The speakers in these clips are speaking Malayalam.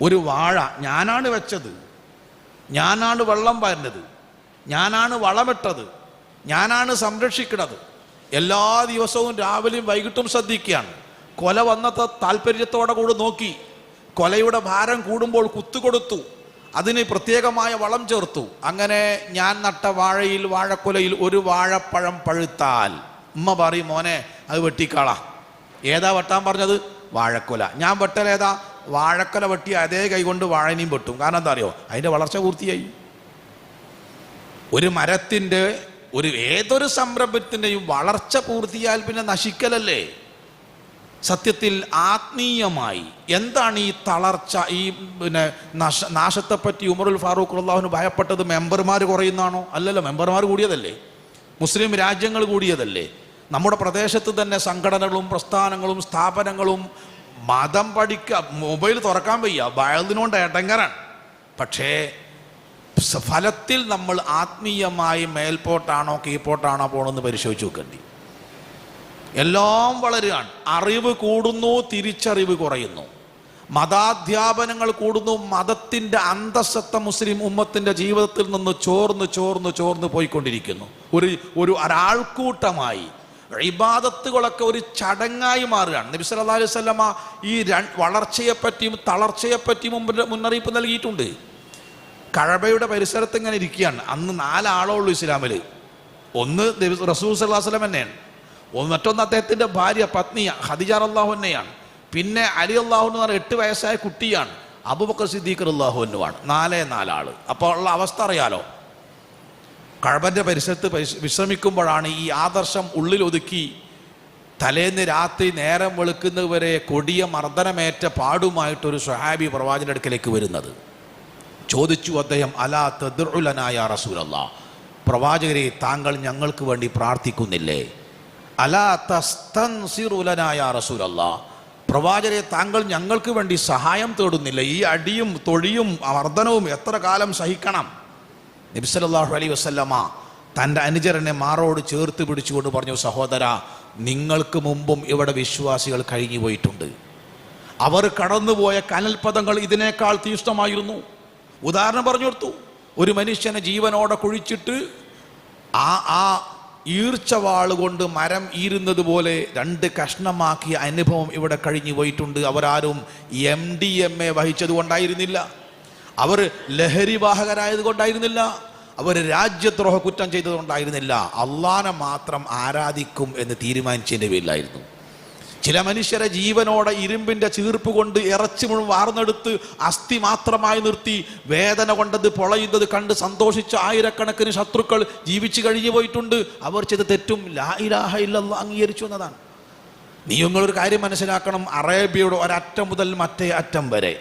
ഒരു വാഴ ഞാനാണ് വെച്ചത്, ഞാനാണ് വെള്ളം പാരുന്നത്, ഞാനാണ് വളമിട്ടത്, ഞാനാണ് സംരക്ഷിക്കുന്നത്. എല്ലാ ദിവസവും രാവിലെയും വൈകിട്ടും ശ്രദ്ധിക്കുകയാണ്. കൊല വന്നത്തെ താല്പര്യത്തോടെ കൂടെ നോക്കി. കൊലയുടെ ഭാരം കൂടുമ്പോൾ കുത്തുകൊടുത്തു, അതിന് പ്രത്യേകമായ വളം ചേർത്തു. അങ്ങനെ ഞാൻ നട്ട വാഴയിൽ, വാഴക്കൊലയിൽ ഒരു വാഴപ്പഴം പഴുത്താൽ ഉമ്മ പറയും, മോനെ അത് വെട്ടിക്കാളാ. ഏതാ വെട്ടാൻ പറഞ്ഞത്? വാഴക്കൊല. ഞാൻ വെട്ടലേതാ? വാഴക്കൊല വെട്ടി അതേ കൈകൊണ്ട് വാഴനെയും വെട്ടും. കാരണം എന്താ അറിയോ? അതിൻ്റെ വളർച്ച പൂർത്തിയായി. ഒരു മരത്തിൻ്റെ, ഏതൊരു സംരംഭത്തിൻ്റെയും വളർച്ച പൂർത്തിയാൽ പിന്നെ നശിക്കലല്ലേ. സത്യത്തിൽ ആത്മീയമായി എന്താണ് ഈ തളർച്ച, ഈ നാശത്തെപ്പറ്റി ഉമറുൽ ഫാറൂഖ് റളിയല്ലാഹു അൻഹു ഭയപ്പെട്ടത് മെമ്പർമാർ കുറയുന്നതാണോ? അല്ലല്ലോ, മെമ്പർമാർ കൂടിയതല്ലേ, മുസ്ലിം രാജ്യങ്ങൾ കൂടിയതല്ലേ. നമ്മുടെ പ്രദേശത്ത് തന്നെ സംഘടനകളും പ്രസ്ഥാനങ്ങളും സ്ഥാപനങ്ങളും മതം മൊബൈൽ തുറക്കാൻ വയ്യ, ഭയത്തിനോണ്ട് ഏട്ടങ്കരാണ്. പക്ഷേ ഫലത്തിൽ നമ്മൾ ആത്മീയമായി മേൽപോട്ടാണോ കീഴ്പോട്ടാണോ പോകണമെന്ന് പരിശോധിച്ച് നോക്കേണ്ടി. എല്ലാം വളരുകയാണ്. അറിവ് കൂടുന്നു, തിരിച്ചറിവ് കുറയുന്നു. മതാധ്യാപനങ്ങൾ കൂടുന്നു, മതത്തിൻ്റെ അന്തസ്സത്ത മുസ്ലിം ഉമ്മത്തിൻ്റെ ജീവിതത്തിൽ നിന്ന് ചോർന്ന് പോയിക്കൊണ്ടിരിക്കുന്നു. ഒരാൾക്കൂട്ടമായി ഇബാദത്തുകളൊക്കെ ഒരു ചടങ്ങായി മാറുകയാണ്. നബി സല്ലല്ലാഹു അലൈഹി വസല്ലമ ഈ വളർച്ചയെപ്പറ്റിയും തളർച്ചയെപ്പറ്റിയും മുന്നറിയിപ്പ് നൽകിയിട്ടുണ്ട്. കഅബയുടെ പരിസരത്ത് ഇങ്ങനെ ഇരിക്കുകയാണ്. അന്ന് 4 ആളേ ഉള്ളൂ ഇസ്ലാമിൽ. ഒന്ന് റസൂൽ സല്ലല്ലാഹു അലൈഹി വസല്ലം തന്നെയാണ്, മറ്റൊന്ന് അദ്ദേഹത്തിൻ്റെ ഭാര്യ പത്നി ഖദീജ റളിയല്ലാഹു അൻഹയാണ്, പിന്നെ അലി റളിയല്ലാഹു അൻഹു എന്ന് പറഞ്ഞ 8 വയസ്സായ കുട്ടിയാണ്, അബൂബക്കർ സിദ്ദീഖ് റളിയല്ലാഹു അൻഹുവാണ്. 4 ആള്. അപ്പോൾ ഉള്ള അവസ്ഥ അറിയാലോ. കഅബയുടെ പരിസരത്ത് വിശ്രമിക്കുമ്പോഴാണ് ഈ ആദർശം ഉള്ളിൽ ഒതുക്കി തലേന്ന് രാത്രി നേരം വെളുക്കുന്നവരെ കൊടിയ മർദ്ദനമേറ്റ പാടുമായിട്ടൊരു സ്വഹാബി പ്രവാചകന്റെ അടുക്കലേക്ക് വരുന്നത്. ചോദിച്ചു അദ്ദേഹം, അലാ തദ്ഉ ലനാ യാ റസൂലല്ലാഹ്, പ്രവാചകരെ താങ്കൾ ഞങ്ങൾക്ക് വേണ്ടി പ്രാർത്ഥിക്കുന്നില്ലേ? അലാ തസ്തൻസിറു ലനാ യാ റസൂലല്ലാഹ്, പ്രവാചകരെ താങ്കൾ ഞങ്ങൾക്ക് വേണ്ടി സഹായം തേടുന്നില്ല? ഈ അടിയും തൊഴിയും മർദ്ദനവും എത്ര കാലം സഹിക്കണം? നബി സല്ലല്ലാഹു അലൈഹി വസല്ലമ തൻ്റെ അനുചരനെ മാറോട് ചേർത്ത് പിടിച്ചുകൊണ്ട് പറഞ്ഞു, സഹോദര, നിങ്ങൾക്ക് മുമ്പും ഇവിടെ വിശ്വാസികൾ കഴിഞ്ഞു പോയിട്ടുണ്ട്. അവർ കടന്നുപോയ കനൽപദങ്ങൾ ഇതിനേക്കാൾ തീഷ്ണമായിരുന്നു. ഉദാഹരണം പറഞ്ഞു കൊടുത്തു. ഒരു മനുഷ്യനെ ജീവനോടെ കുഴിച്ചിട്ട് ആ ഈർച്ചവാള് കൊണ്ട് മരം ഈരുന്നത് പോലെ 2 കഷ്ണമാക്കിയ അനുഭവം ഇവിടെ കഴിഞ്ഞു പോയിട്ടുണ്ട്. അവരാരും MDMA വഹിച്ചത് കൊണ്ടായിരുന്നില്ല, അവർ ലഹരി വാഹകരായത് കൊണ്ടായിരുന്നില്ല, അവർ രാജ്യദ്രോഹ കുറ്റം ചെയ്തതുകൊണ്ടായിരുന്നില്ല, അള്ളാനെ മാത്രം ആരാധിക്കും എന്ന് തീരുമാനിച്ചതിൻ്റെ പേരിലായിരുന്നു. ചില മനുഷ്യരെ ജീവനോടെ ഇരുമ്പിൻ്റെ ചീർപ്പ് കൊണ്ട് ഇറച്ചി മുഴുവൻ വാർന്നെടുത്ത് അസ്ഥി മാത്രമായി നിർത്തി വേദന കൊണ്ടത് പൊളയുന്നത് കണ്ട് സന്തോഷിച്ച ആയിരക്കണക്കിന് ശത്രുക്കൾ ജീവിച്ചു കഴിഞ്ഞു പോയിട്ടുണ്ട്. അവർ ചെയ്ത തെറ്റും ലാ ഇലാഹ ഇല്ലല്ലാഹ് അംഗീകരിച്ചു എന്നതാണ്. നിങ്ങളൊരു കാര്യം മനസ്സിലാക്കണം, അറേബ്യയുടെ ഒരറ്റം മുതൽ മറ്റേ അറ്റം വരെ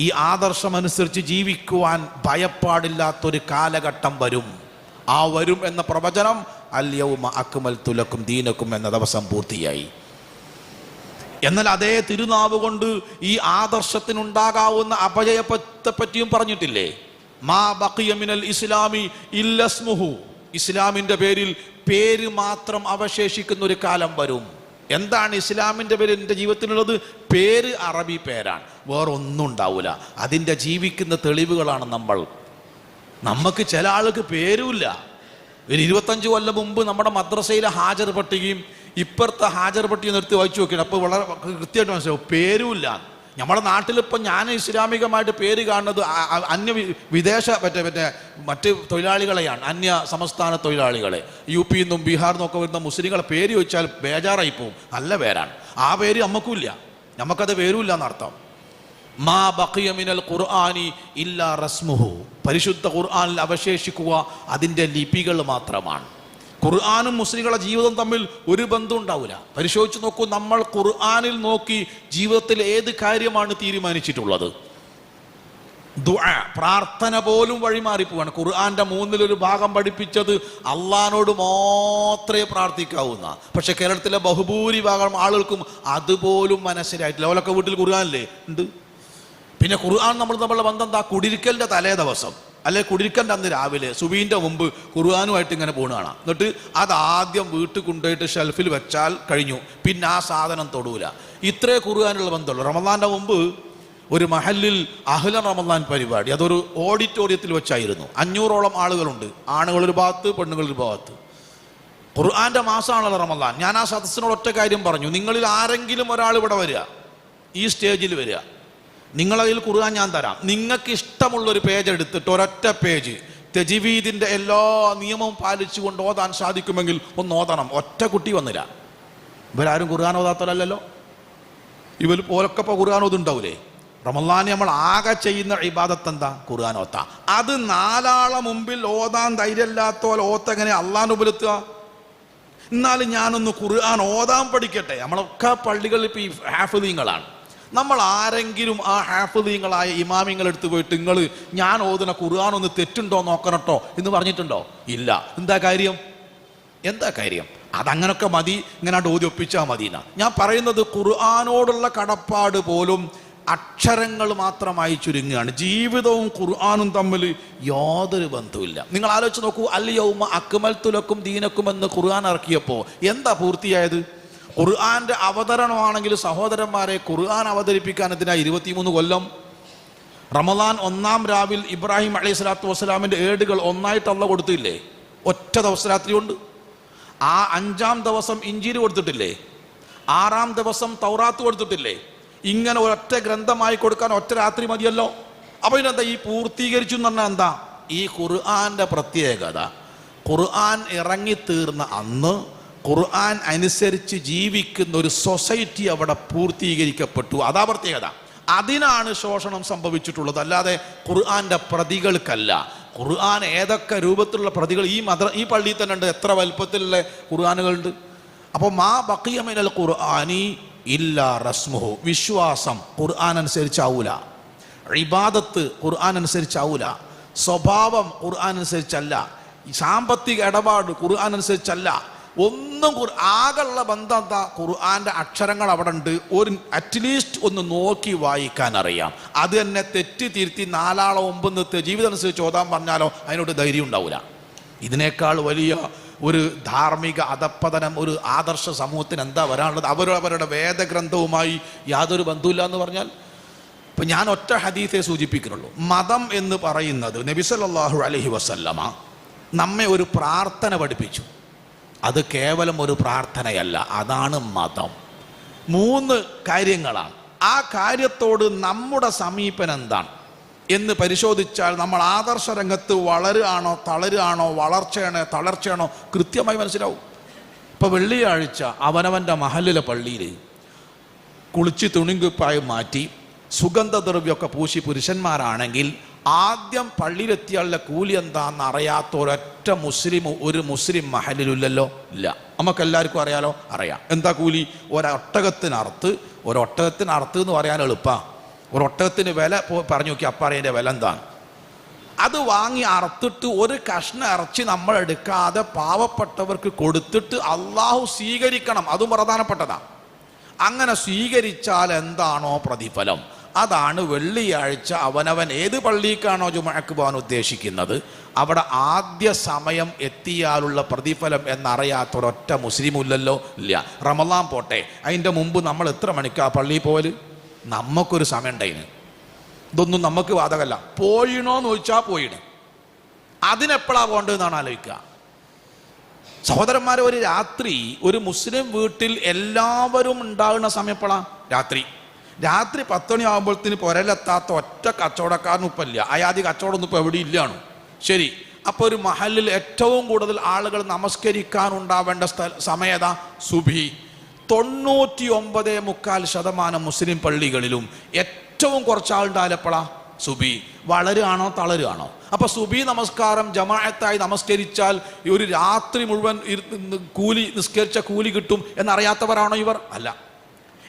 ഈ ആദർശമനുസരിച്ച് ജീവിക്കുവാൻ ഭയപ്പാടില്ലാത്തൊരു കാലഘട്ടം വരും. വരും എന്ന പ്രവചനം അൽ യൗമ അക്മൽതു ലക്കും ദീനക്കും എന്ന ദിവസം പൂർത്തിയായി. എന്നാൽ അതേ തിരുനാവ് കൊണ്ട് ഈ ആദർശത്തിനുണ്ടാകാവുന്ന അപജയത്തെ പറ്റിയും പറഞ്ഞിട്ടില്ലേ? മാ ബഖിയ മിനൽ ഇസ്ലാമി ഇല്ലസ്മുഹു, ഇസ്ലാമിൻ്റെ പേരിൽ പേര് മാത്രം അവശേഷിക്കുന്ന ഒരു കാലം വരും. എന്താണ് ഇസ്ലാമിൻ്റെ പേര് എൻ്റെ ജീവിതത്തിലുള്ളത്? പേര് അറബി പേരാണ്, വേറൊന്നും ഉണ്ടാവില്ല. അതിൻ്റെ ജീവിക്കുന്ന തെളിവുകളാണ് നമുക്ക് ചില ആൾക്ക് പേരുമില്ല. ഒരു 25 കൊല്ലം മുമ്പ് നമ്മുടെ മദ്രസയിലെ ഹാജർ പട്ടികയും ഇപ്പുറത്തെ ഹാജർ പട്ടിക നിർത്തി വായിച്ചു നോക്കിയാണ്. അപ്പോൾ വളരെ കൃത്യമായിട്ട് മനസ്സിലാവും, പേരുമില്ല. നമ്മുടെ നാട്ടിലിപ്പം ഞാൻ ഇസ്ലാമികമായിട്ട് പേര് കാണുന്നത് വിദേശ മറ്റ് തൊഴിലാളികളെയാണ്, അന്യ സംസ്ഥാന തൊഴിലാളികളെ. UP നിന്നും ബീഹാറിൽ നിന്നൊക്കെ വരുന്ന മുസ്ലിങ്ങളെ പേര് ചോദിച്ചാൽ ബേജാറായി പോവും. നല്ല പേരാണ്, ആ പേര് നമുക്കില്ല, നമുക്കത് പേരുമില്ല എന്നർത്ഥം. മാ ബഖിയ മിനൽ ഖുർആനി ഇല്ലാ റസ്മുഹു, പരിശുദ്ധ ഖുർആനിൽ അവശേഷിക്കുക അതിൻ്റെ ലിപികൾ മാത്രമാണ്. ഖുർആനും മുസ്ലിങ്ങളുടെ ജീവിതം തമ്മിൽ ഒരു ബന്ധം ഉണ്ടാവില്ല. പരിശോധിച്ച് നോക്കൂ, നമ്മൾ ഖുർആനിൽ നോക്കി ജീവിതത്തിൽ ഏത് കാര്യമാണ് തീരുമാനിച്ചിട്ടുള്ളത്? ദുആ, പ്രാർത്ഥന പോലും വഴിമാറിപ്പോവാണ്. ഖുർആന്റെ 1/3 ഭാഗം പഠിപ്പിച്ചത് അള്ളാഹിനോട് മാത്രമേ പ്രാർത്ഥിക്കാവുന്ന. പക്ഷെ കേരളത്തിലെ ബഹുഭൂരിഭാഗം ആളുകൾക്കും അതുപോലും മനസ്സിലായിട്ടില്ല. അവരൊക്കെ വീട്ടിൽ ഖുർആനില്ലേ ഉണ്ട്. പിന്നെ ഖുർആൻ നമ്മളുടെ ബന്ധം എന്താ? കുടിരിക്കലിൻ്റെ തലേ ദിവസം അല്ലെ കുടിരിക്കലിൻ്റെ അന്ന് രാവിലെ സുബീൻ്റെ മുമ്പ് ഖുർആനുമായിട്ട് ഇങ്ങനെ പോണ് കാണാം. എന്നിട്ട് അതാദ്യം വീട്ടിൽ കൊണ്ടുപോയിട്ട് ഷെൽഫിൽ വെച്ചാൽ കഴിഞ്ഞു, പിന്നെ ആ സാധനം തൊടൂല. ഇത്രേ ഖുർആനുള്ള ബന്ധമുള്ളൂ. റമദാൻ്റെ മുമ്പ് ഒരു മഹല്ലിൽ അഹ്ല റമദാൻ പരിപാടി. അതൊരു ഓഡിറ്റോറിയത്തിൽ വെച്ചായിരുന്നു. 500ഓളം ആളുകളുണ്ട്. ആണുങ്ങൾ ഒരു ഭാഗത്ത്, പെണ്ണുങ്ങൾ ഒരു ഭാഗത്ത്. ഖുർആന്റെ മാസമാണല്ലോ റമദാൻ. ഞാൻ ആ സദസ്സിനോട് ഒറ്റ കാര്യം പറഞ്ഞു, നിങ്ങളിൽ ആരെങ്കിലും ഒരാൾ ഇവിടെ വരിക, ഈ സ്റ്റേജിൽ വരിക, നിങ്ങളതിൽ ഖുർആൻ ഞാൻ തരാം. നിങ്ങൾക്ക് ഇഷ്ടമുള്ളൊരു പേജ് എടുത്തിട്ട് ഒരൊറ്റ പേജ് തജ്വീദിന്റെ എല്ലാ നിയമവും പാലിച്ചുകൊണ്ട് ഓതാൻ സാധിക്കുമെങ്കിൽ ഒന്ന് ഓതണം. ഒറ്റ കുട്ടി വന്നില്ല. ഇവരാരും ഖുർആൻ ഓതാത്തല്ലോ. ഇവർ പോലൊക്കെ ഇപ്പോൾ ഖുർആൻ ഓതുണ്ടാവൂലേ? റമളാന് നമ്മൾ ആകെ ചെയ്യുന്ന ഇബാദത്ത് എന്താ? ഖുർആൻ ഓത്ത. അത് 4 ആളെ മുമ്പിൽ ഓതാൻ ധൈര്യമില്ലാത്തോലെ ഓത്തെങ്ങനെ അള്ളാഹ് ഉപലെത്തുക? എന്നാലും ഞാനൊന്ന് ഖുർആൻ ഓതാൻ പഠിക്കട്ടെ. നമ്മളൊക്കെ പള്ളികളിൽ ഇപ്പോൾ ഈ ഹാഫിളീങ്ങളാണ്. നമ്മൾ ആരെങ്കിലും ആ ഹാഫിളീങ്ങളായ ഇമാമിങ്ങൾ എടുത്ത് പോയിട്ട് നിങ്ങൾ ഞാൻ ഓതുന്ന ഖുർആൻ ഒന്ന് തെറ്റുണ്ടോ നോക്കണട്ടോ എന്ന് പറഞ്ഞിട്ടുണ്ടോ? ഇല്ല. എന്താ കാര്യം? അതങ്ങനൊക്കെ മതി, ഇങ്ങനെ ഓതി ഒപ്പിച്ചാൽ മതി എന്നാ ഞാൻ പറയുന്നത്. ഖുർആനോടുള്ള കടപ്പാട് പോലും അക്ഷരങ്ങൾ മാത്രമായി ചുരുങ്ങുകയാണ്. ജീവിതവും ഖുർആനും തമ്മിൽ യാതൊരു ബന്ധവുമില്ല. നിങ്ങൾ ആലോചിച്ച് നോക്കൂ, അൽ യൗമ അക്മൽതു ലക്കും ദീനക്കും എന്ന് ഖുർആൻ ഇറക്കിയപ്പോൾ എന്താ പൂർത്തിയായത്? ഖുർആന്റെ അവതരണമാണെങ്കിൽ സഹോദരന്മാരെ, ഖുർആൻ അവതരിപ്പിക്കാൻ ഇതിനാ 23 കൊല്ലം. റമളാൻ 1-ാം രാവിൽ ഇബ്രാഹിം അലൈഹി സ്വലാത്തു വസ്സലാമിന്റെ ഏടുകൾ ഒന്നായിട്ട് അല്ലാഹ് കൊടുത്തില്ലേ? ഒറ്റ ദിവസം രാത്രി കൊണ്ട്. ആ 5-ാം ദിവസം ഇഞ്ചീൽ കൊടുത്തിട്ടില്ലേ? 6-ാം ദിവസം തൗറാത്ത് കൊടുത്തിട്ടില്ലേ? ഇങ്ങനെ ഒരൊറ്റ ഗ്രന്ഥമായി കൊടുക്കാൻ ഒറ്റ രാത്രി മതിയല്ലോ. അപ്പൊ ഇതിനെന്താ ഈ പൂർത്തീകരിച്ചു എന്ന് പറഞ്ഞാൽ എന്താ? ഈ ഖുർആന്റെ പ്രത്യേകത, ഖുർആൻ ഇറങ്ങിത്തീർന്ന അന്ന് ഖുർആൻ അനുസരിച്ച് ജീവിക്കുന്ന ഒരു സൊസൈറ്റി അവിടെ പൂർത്തീകരിക്കപ്പെട്ടു. അതാ പ്രത്യേകത. അതിനാണ് ശോഷണം സംഭവിച്ചിട്ടുള്ളത്, അല്ലാതെ ഖുർആന്റെ പ്രതികൾക്കല്ല. ഖുർആൻ ഏതൊക്കെ രൂപത്തിലുള്ള പ്രതികൾ ഈ പള്ളിയിൽ തന്നെ ഉണ്ട്. എത്ര വലുപ്പത്തിലുള്ള ഖുർആനുകളുണ്ട്. അപ്പോൾ മാ ബഖിയ മിനൽ ഖുർആനി ഇല്ലാ റസ്മുഹു. വിശ്വാസം ഖുർആൻ അനുസരിച്ചാവൂല, ഇബാദത്ത് ഖുർആൻ അനുസരിച്ചാവൂല, സ്വഭാവം ഖുർആൻ അനുസരിച്ചല്ല, സാമ്പത്തിക ഇടപാട് ഖുർആൻ അനുസരിച്ചല്ല. ഒന്നും ആകെയുള്ള ബന്ധം എന്താ? ഖുർആന്റെ അക്ഷരങ്ങൾ അവിടെ ഉണ്ട്. ഒരു അറ്റ്ലീസ്റ്റ് ഒന്ന് നോക്കി വായിക്കാൻ അറിയാം. അത് തന്നെ തെറ്റി തിരുത്തി 4 ആളോ 9 നിർത്തി ജീവിതം അനുസരിച്ച് ഓതാൻ പറഞ്ഞാലോ അതിനോട് ധൈര്യം ഉണ്ടാവില്ല. ഇതിനേക്കാൾ വലിയ ഒരു ധാർമ്മിക അധപ്പതനം ഒരു ആദർശ സമൂഹത്തിന് എന്താ വരാനുള്ളത്? അവരവരുടെ വേദഗ്രന്ഥവുമായി യാതൊരു ബന്ധവുമില്ല എന്ന് പറഞ്ഞാൽ. ഇപ്പം ഞാൻ ഒറ്റ ഹദീസേ സൂചിപ്പിക്കുന്നുള്ളൂ. മതം എന്ന് പറയുന്നത് നബി സല്ലല്ലാഹു അലൈഹി വസല്ലമ നമ്മെ ഒരു പ്രാർത്ഥന പഠിപ്പിച്ചു. അത് കേവലം ഒരു പ്രാർത്ഥനയല്ല, അതാണ് മതം. 3 കാര്യങ്ങളാണ്. ആ കാര്യത്തോട് നമ്മുടെ സമീപനം എന്താണ് എന്ന് പരിശോധിച്ചാൽ നമ്മൾ ആദർശ രംഗത്ത് വളരുകയാണോ തളരുകയാണോ, വളർച്ചയാണോ തളർച്ചയാണോ കൃത്യമായി മനസ്സിലാവും. ഇപ്പോൾ വെള്ളിയാഴ്ച അവനവൻ്റെ മഹല്ലിലെ പള്ളിയിൽ കുളിച്ച് തുണിങ്കുപ്പായി മാറ്റി സുഗന്ധദ്രവ്യമൊക്കെ പൂശി പുരുഷന്മാരാണെങ്കിൽ ആദ്യം പള്ളിയിലെത്തിയാളുടെ കൂലി എന്താണെന്ന് അറിയാത്ത ഒരു മുസ്ലിം മഹലിലില്ലല്ലോ. ഇല്ല. നമുക്കെല്ലാവർക്കും അറിയാലോ, അറിയാം. എന്താ കൂലി? ഒരൊട്ടകത്തിന് അറുത്ത് എന്ന് പറയാൻ എളുപ്പമാണ്. ഒരൊട്ടകത്തിന് വില പറഞ്ഞു നോക്കി, അപ്പം അറിയാൻ്റെ വില എന്താണ്? അത് വാങ്ങി അറുത്തിട്ട് ഒരു കഷ്ണം ഇറച്ചി നമ്മൾ എടുക്കാതെ പാവപ്പെട്ടവർക്ക് കൊടുത്തിട്ട് അള്ളാഹു സ്വീകരിക്കണം. അതും പ്രധാനപ്പെട്ടതാണ്. അങ്ങനെ സ്വീകരിച്ചാൽ എന്താണോ പ്രതിഫലം, അതാണ് വെള്ളിയാഴ്ച അവനവൻ ഏത് പള്ളിക്കാണോ ജുമുഅക്ക് പോകാൻ ഉദ്ദേശിക്കുന്നത് അവിടെ ആദ്യ സമയം എത്തിയാലുള്ള പ്രതിഫലം എന്നറിയാത്ത ഒരൊറ്റ മുസ്ലിമില്ലല്ലോ. ഇല്ല. റമളാൻ പോട്ടെ, അതിൻ്റെ മുമ്പ് നമ്മൾ എത്ര മണിക്കാ പള്ളിയിൽ പോകല്? നമുക്കൊരു സമയം ഉണ്ടായിന്. ഇതൊന്നും നമുക്ക് ബാധകമല്ല. പോയിണോന്ന് ചോദിച്ചാൽ പോയിണ്. അതിനെപ്പോഴാണ് പോകേണ്ടതെന്നാണ് ആലോചിക്കുക. സഹോദരന്മാരെ, ഒരു രാത്രി ഒരു മുസ്ലിം വീട്ടിൽ എല്ലാവരും ഉണ്ടാകുന്ന സമയം എപ്പോഴാണ്? രാത്രി 10 മണിയാകുമ്പോഴത്തേന് പുരയിലെത്താത്ത ഒറ്റ കച്ചവടക്കാരനും ഇപ്പം ഇല്ല. അയാതി കച്ചവടമൊന്നും ഇപ്പം എവിടെ ഇല്ലാണ്. ശരി. അപ്പോൾ ഒരു മഹലിൽ ഏറ്റവും കൂടുതൽ ആളുകൾ നമസ്കരിക്കാനുണ്ടാവേണ്ട സമയതാ സുബഹി. 99.4% മുസ്ലിം പള്ളികളിലും ഏറ്റവും കുറച്ചാളുണ്ടായാലെപ്പോഴാ? സുബഹി. വളരുകയാണോ തളരുകയാണോ? അപ്പോൾ സുബഹി നമസ്കാരം ജമാഅത്തായി നമസ്കരിച്ചാൽ ഒരു രാത്രി മുഴുവൻ നിസ്കരിച്ച കൂലി കിട്ടും എന്നറിയാത്തവരാണോ ഇവർ? അല്ല.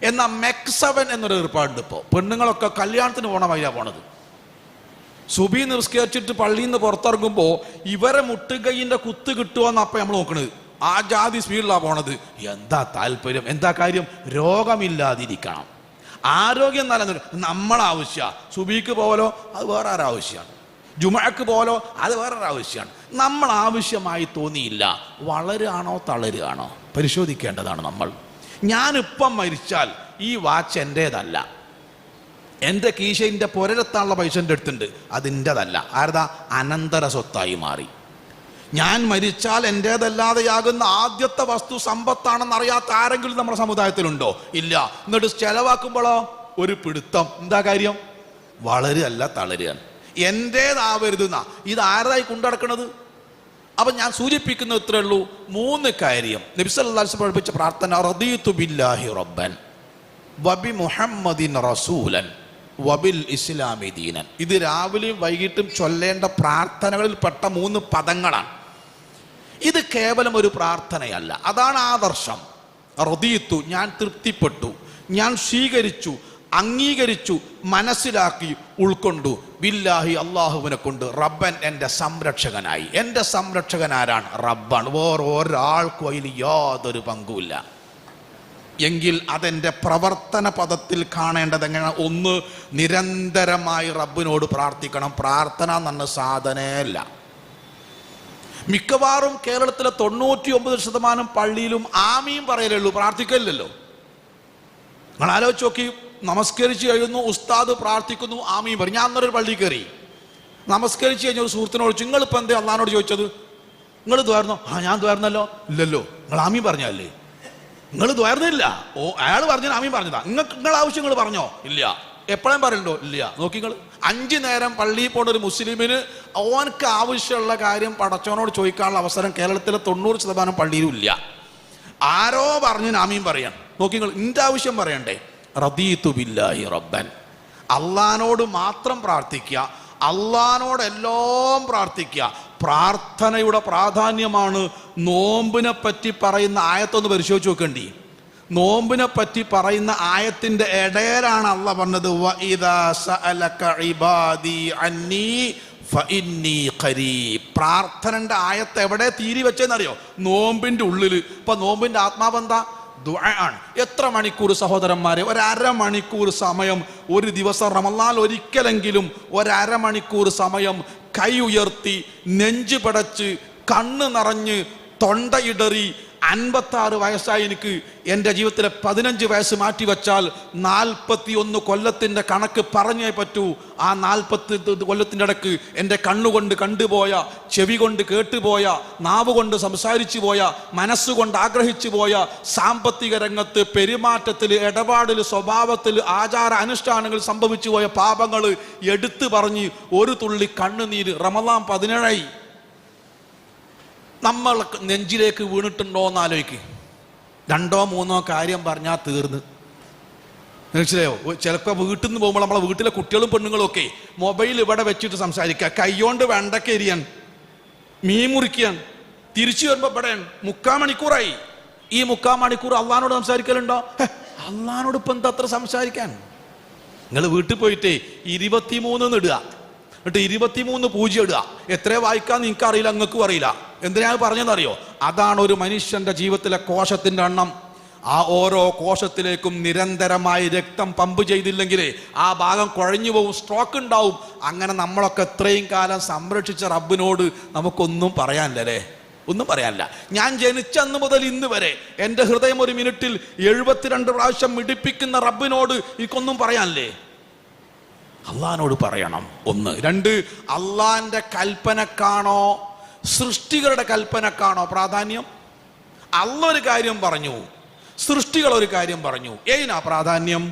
എന്നാൽ മെക്സവൻ എന്നൊരു ഏർപ്പാടുണ്ട്. ഇപ്പോൾ പെണ്ണുങ്ങളൊക്കെ കല്യാണത്തിന് പോണ വഴിയാണ് പോണത്. സുബഹി നിസ്കരിച്ചിട്ട് പള്ളിയിൽ നിന്ന് പുറത്തിറങ്ങുമ്പോൾ ഇവരെ മുട്ടുകൈയിൻ്റെ കുത്ത് കിട്ടുമെന്ന് അപ്പം നമ്മൾ നോക്കണത്. ആ ജാതി സ്പീഡിലാണ് പോണത്. എന്താ താല്പര്യം? എന്താ കാര്യം? രോഗമില്ലാതിരിക്കണം, ആരോഗ്യം നല്ല നമ്മളെ ആവശ്യമാണ്. സുബഹിക്ക് പോലോ അത് വേറെ ആവശ്യമാണ്, ജുമുഅക്ക് പോലോ അത് വേറൊരു ആവശ്യമാണ്. നമ്മൾ ആവശ്യമായി തോന്നിയില്ല. വളരുകയാണോ തളരുകയാണോ പരിശോധിക്കേണ്ടതാണ് നമ്മൾ. ഞാനിപ്പം മരിച്ചാൽ ഈ വാച്ച് എൻ്റേതല്ല. എൻ്റെ കീശൻ്റെ പുരരത്താനുള്ള പൈസ എൻ്റെ അടുത്തുണ്ട്, അതിൻ്റെതല്ല. ആരതാ? അനന്തര സ്വത്തായി മാറി. ഞാൻ മരിച്ചാൽ എൻ്റേതല്ലാതെയാകുന്ന ആദ്യത്തെ വസ്തു സമ്പത്താണെന്ന് അറിയാത്ത ആരെങ്കിലും നമ്മുടെ സമുദായത്തിലുണ്ടോ? ഇല്ല. എന്നിട്ട് ചെലവാക്കുമ്പോഴോ ഒരു പിടുത്തം. എന്താ കാര്യം? വളരുകയല്ല, തളരുകയാണ്. എൻ്റേതാവരുതെന്ന ഇത് ആരതായി കൊണ്ടടക്കണത്? അപ്പം ഞാൻ സൂചിപ്പിക്കുന്നത് ഇത്രേ ഉള്ളൂ. 3 കാര്യം നബി സല്ലല്ലാഹു അലൈഹി വസല്ലം പഠിപ്പിച്ച പ്രാർത്ഥന: റദീതു ബില്ലാഹി റബ്ബൻ വബി മുഹമ്മദിൻ റസൂലൻ വബിൽ ഇസ്ലാമി ദീനൻ. ഇത് രാവിലെയും വൈകിട്ടും ചൊല്ലേണ്ട പ്രാർത്ഥനകളിൽ പെട്ട 3 പദങ്ങളാണ്. ഇത് കേവലം ഒരു പ്രാർത്ഥനയല്ല, അതാണ് ആദർശം. റദീതു, ഞാൻ തൃപ്തിപ്പെട്ടു, ഞാൻ സ്വീകരിച്ചു, അംഗീകരിച്ചു, മനസ്സിലാക്കി, ഉൾക്കൊണ്ടു. ബില്ലാഹി, അള്ളാഹുവിനെ കൊണ്ട്, റബ്ബൻ, എൻ്റെ സംരക്ഷകനായി. എൻ്റെ സംരക്ഷകൻ ആരാണ്? റബ്ബാണ്. വേറെ ഒരാൾക്കും അതിൽ യാതൊരു പങ്കുമില്ല. എങ്കിൽ അതെൻ്റെ പ്രവർത്തന പദത്തിൽ കാണേണ്ടത് എങ്ങനെ? 1, നിരന്തരമായി റബ്ബിനോട് പ്രാർത്ഥിക്കണം. പ്രാർത്ഥന എന്ന സാധനയല്ല. മിക്കവാറും കേരളത്തിലെ 99% പള്ളിയിലും ആമീൻ പറയലുള്ളൂ, പ്രാർത്ഥിക്കലില്ലല്ലോ. നിങ്ങൾ ആലോചിച്ച് നോക്കി. നമസ്കരിച്ച് കഴിയുന്നു, ഉസ്താദ് പ്രാർത്ഥിക്കുന്നു, ആമീൻ പറയും. ഞാൻ അന്നൊരു പള്ളി കയറി നമസ്കരിച്ച് കഴിഞ്ഞ ഒരു സുഹൃത്തിനോട്, നിങ്ങളിപ്പോൾ എന്തേ അള്ളാഹിനോട് ചോദിച്ചത്? നിങ്ങൾ ദ്വാരുന്നോ? ഞാൻ ദ്വാരുന്നല്ലോ. ഇല്ലല്ലോ. നിങ്ങൾ ആമീൻ പറഞ്ഞല്ലേ? നിങ്ങൾ ദ്വാരുന്നില്ല. അയാൾ പറഞ്ഞാൽ ആമീൻ പറഞ്ഞതാ. നിങ്ങൾ ആവശ്യങ്ങൾ പറഞ്ഞോ? ഇല്ല. എപ്പോഴും പറയണ്ടോ? ഇല്ല. നോക്കി, നിങ്ങൾ 5 നേരം പള്ളിയിൽ പോണ ഒരു മുസ്ലിമിന് ഓനക്ക് ആവശ്യമുള്ള കാര്യം പടച്ചവനോട് ചോദിക്കാനുള്ള അവസരം കേരളത്തിലെ 90% പള്ളിയിലും ഇല്ല. ആരോ പറഞ്ഞ് ആമീൻ പറയാൻ. നോക്കി, നിങ്ങൾ എൻ്റെ ആവശ്യം പറയണ്ടേ? റദീതു ബില്ലാഹി റബ്ബൻ. അള്ളാഹിനോട് മാത്രം പ്രാർത്ഥിക്കുക, അള്ളാഹിനോട് എല്ലാം പ്രാർത്ഥിക്കുക. പ്രാർത്ഥനയുടെ പ്രാധാന്യമാണ് നോമ്പിനെ പറ്റി പറയുന്ന ആയത്തൊന്ന് പരിശോധിച്ച് നോക്കേണ്ടി. നോമ്പിനെ പറ്റി പറയുന്ന ആയത്തിന്റെ ഇടയിലാണ് അള്ളാഹ് പറഞ്ഞത്, വഇദാ സഅലക ഇബാദി അന്നീ ഫഇന്നീ ഖരീബ്. പ്രാർത്ഥനന്റെ ആയത്ത് എവിടെ തീരി വെച്ചെന്നറിയോ? നോമ്പിന്റെ ഉള്ളിൽ. ഇപ്പൊ നോമ്പിന്റെ ആത്മാവെന്താ? ദുആ ആണ്. എത്ര മണിക്കൂർ സഹോദരന്മാരെ? 1/2 മണിക്കൂർ സമയം ഒരു ദിവസം റമളാനിൽ ഒരിക്കലെങ്കിലും 1/2 മണിക്കൂർ സമയം കൈ ഉയർത്തി, നെഞ്ച് പടച്ച്, കണ്ണ് നിറഞ്ഞ്, തൊണ്ടയിടറി, 56 വയസ്സായി എനിക്ക്, എൻ്റെ ജീവിതത്തിലെ 15 വയസ്സ് മാറ്റി വെച്ചാൽ 41 കൊല്ലത്തിൻ്റെ കണക്ക് പറഞ്ഞേ പറ്റൂ. ആ 40 കൊല്ലത്തിൻ്റെ ഇടക്ക് എൻ്റെ കണ്ണുകൊണ്ട് കണ്ടുപോയ, ചെവി കൊണ്ട് കേട്ടുപോയ, നാവ് കൊണ്ട് സംസാരിച്ചു പോയ, മനസ്സുകൊണ്ട് ആഗ്രഹിച്ചു പോയ, സാമ്പത്തിക രംഗത്ത്, പെരുമാറ്റത്തിൽ, ഇടപാടിൽ, സ്വഭാവത്തിൽ, ആചാര അനുഷ്ഠാനങ്ങൾ സംഭവിച്ചു പോയ പാപങ്ങൾ എടുത്തു പറഞ്ഞ് ഒരു തുള്ളി കണ്ണുനീര് റമളാൻ 17 നമ്മൾ നെഞ്ചിലേക്ക് വീണിട്ടുണ്ടോ എന്ന് ആലോചിക്ക്. 2 or 3 കാര്യം പറഞ്ഞാൽ തീർന്ന്. മനസ്സിലായോ? ചിലപ്പോൾ വീട്ടിൽ നിന്ന് പോകുമ്പോൾ നമ്മളെ വീട്ടിലെ കുട്ടികളും പെണ്ണുങ്ങളും ഒക്കെ മൊബൈൽ ഇവിടെ വെച്ചിട്ട് സംസാരിക്കുക, കൈകൊണ്ട് വെണ്ടക്ക എരിയാൻ, മീൻ മുറിക്കാൻ, തിരിച്ചു വരുമ്പോൾ ഇവിടെ 3/4 മണിക്കൂറായി. ഈ 3/4 മണിക്കൂർ അള്ളാഹിനോട് സംസാരിക്കലുണ്ടോ? അള്ളാഹിനോട് ഇപ്പം എന്താ അത്ര സംസാരിക്കാൻ? നിങ്ങൾ വീട്ടിൽ പോയിട്ട് 23 ഇടുക, എന്നിട്ട് 23 പൂജ്യം ഇടുക. എത്ര വായിക്കാൻ നിങ്ങൾക്ക് അറിയില്ല, നിങ്ങൾക്കും അറിയില്ല. എന്തിനാ പറഞ്ഞതെന്നറിയോ? അതാണ് ഒരു മനുഷ്യന്റെ ജീവിതത്തിലെ കോശത്തിന്റെ എണ്ണം. ആ ഓരോ കോശത്തിലേക്കും നിരന്തരമായി രക്തം പമ്പ് ചെയ്തില്ലെങ്കിൽ ആ ഭാഗം കുഴഞ്ഞു പോകും, സ്ട്രോക്ക് ഉണ്ടാവും. അങ്ങനെ നമ്മളൊക്കെ ഇത്രയും കാലം സംരക്ഷിച്ച റബ്ബിനോട് നമുക്കൊന്നും പറയാനില്ലല്ലേ? ഒന്നും പറയാനില്ല. ഞാൻ ജനിച്ചന്ന് മുതൽ ഇന്ന് വരെ എൻ്റെ ഹൃദയം ഒരു മിനിറ്റിൽ 72 പ്രാവശ്യം മിടിപ്പിക്കുന്ന റബ്ബിനോട് എനിക്കൊന്നും പറയാനില്ലേ? അള്ളാഹിനോട് പറയണം. 1. 2, അള്ളാഹിന്റെ കൽപ്പനക്കാണോ സൃഷ്ടികളുടെ കൽപ്പനക്കാണോ പ്രാധാന്യം? അള്ളാഹ് ഒരു കാര്യം പറഞ്ഞു, സൃഷ്ടികൾ ഒരു കാര്യം പറഞ്ഞു, ഏതിനാ പ്രാധാന്യം?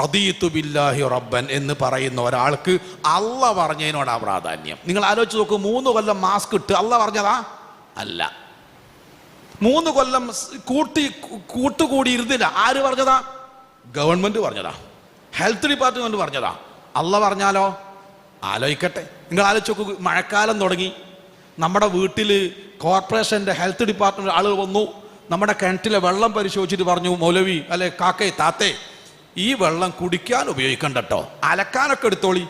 റദീതു ബില്ലാഹി റബ്ബൻ എന്ന് പറയുന്ന ഒരാൾക്ക് അള്ളാഹ് പറഞ്ഞതിനോടാ പ്രാധാന്യം. നിങ്ങൾ ആലോചിച്ച് നോക്കൂ. 3 കൊല്ലം മാസ്ക് ഇട്ട് അള്ളാഹ് പറഞ്ഞതാ? അല്ല. 3 കൊല്ലം കൂട്ടുകൂടി ഇരുന്നില്ല. ആര് പറഞ്ഞതാ? ഗവൺമെന്റ് പറഞ്ഞതാ, ഹെൽത്ത് ഡിപ്പാർട്ട്മെന്റ് പറഞ്ഞതാ. അള്ളാഹ് പറഞ്ഞാലോ? ആലോചിക്കട്ടെ. നിങ്ങൾ ആലോചിച്ച് നോക്കൂ. മഴക്കാലം തുടങ്ങി, നമ്മുടെ വീട്ടിൽ കോർപ്പറേഷൻ്റെ ഹെൽത്ത് ഡിപ്പാർട്ട്മെന്റ് ആളുകൾ വന്നു. നമ്മുടെ കിണറ്റിലെ വെള്ളം പരിശോധിച്ചിട്ട് പറഞ്ഞു, മൗലവി അല്ലെ കാക്കേ താത്തേ, ഈ വെള്ളം കുടിക്കാൻ ഉപയോഗിക്കണ്ട കേട്ടോ, അലക്കാനൊക്കെ എടുത്തോളി,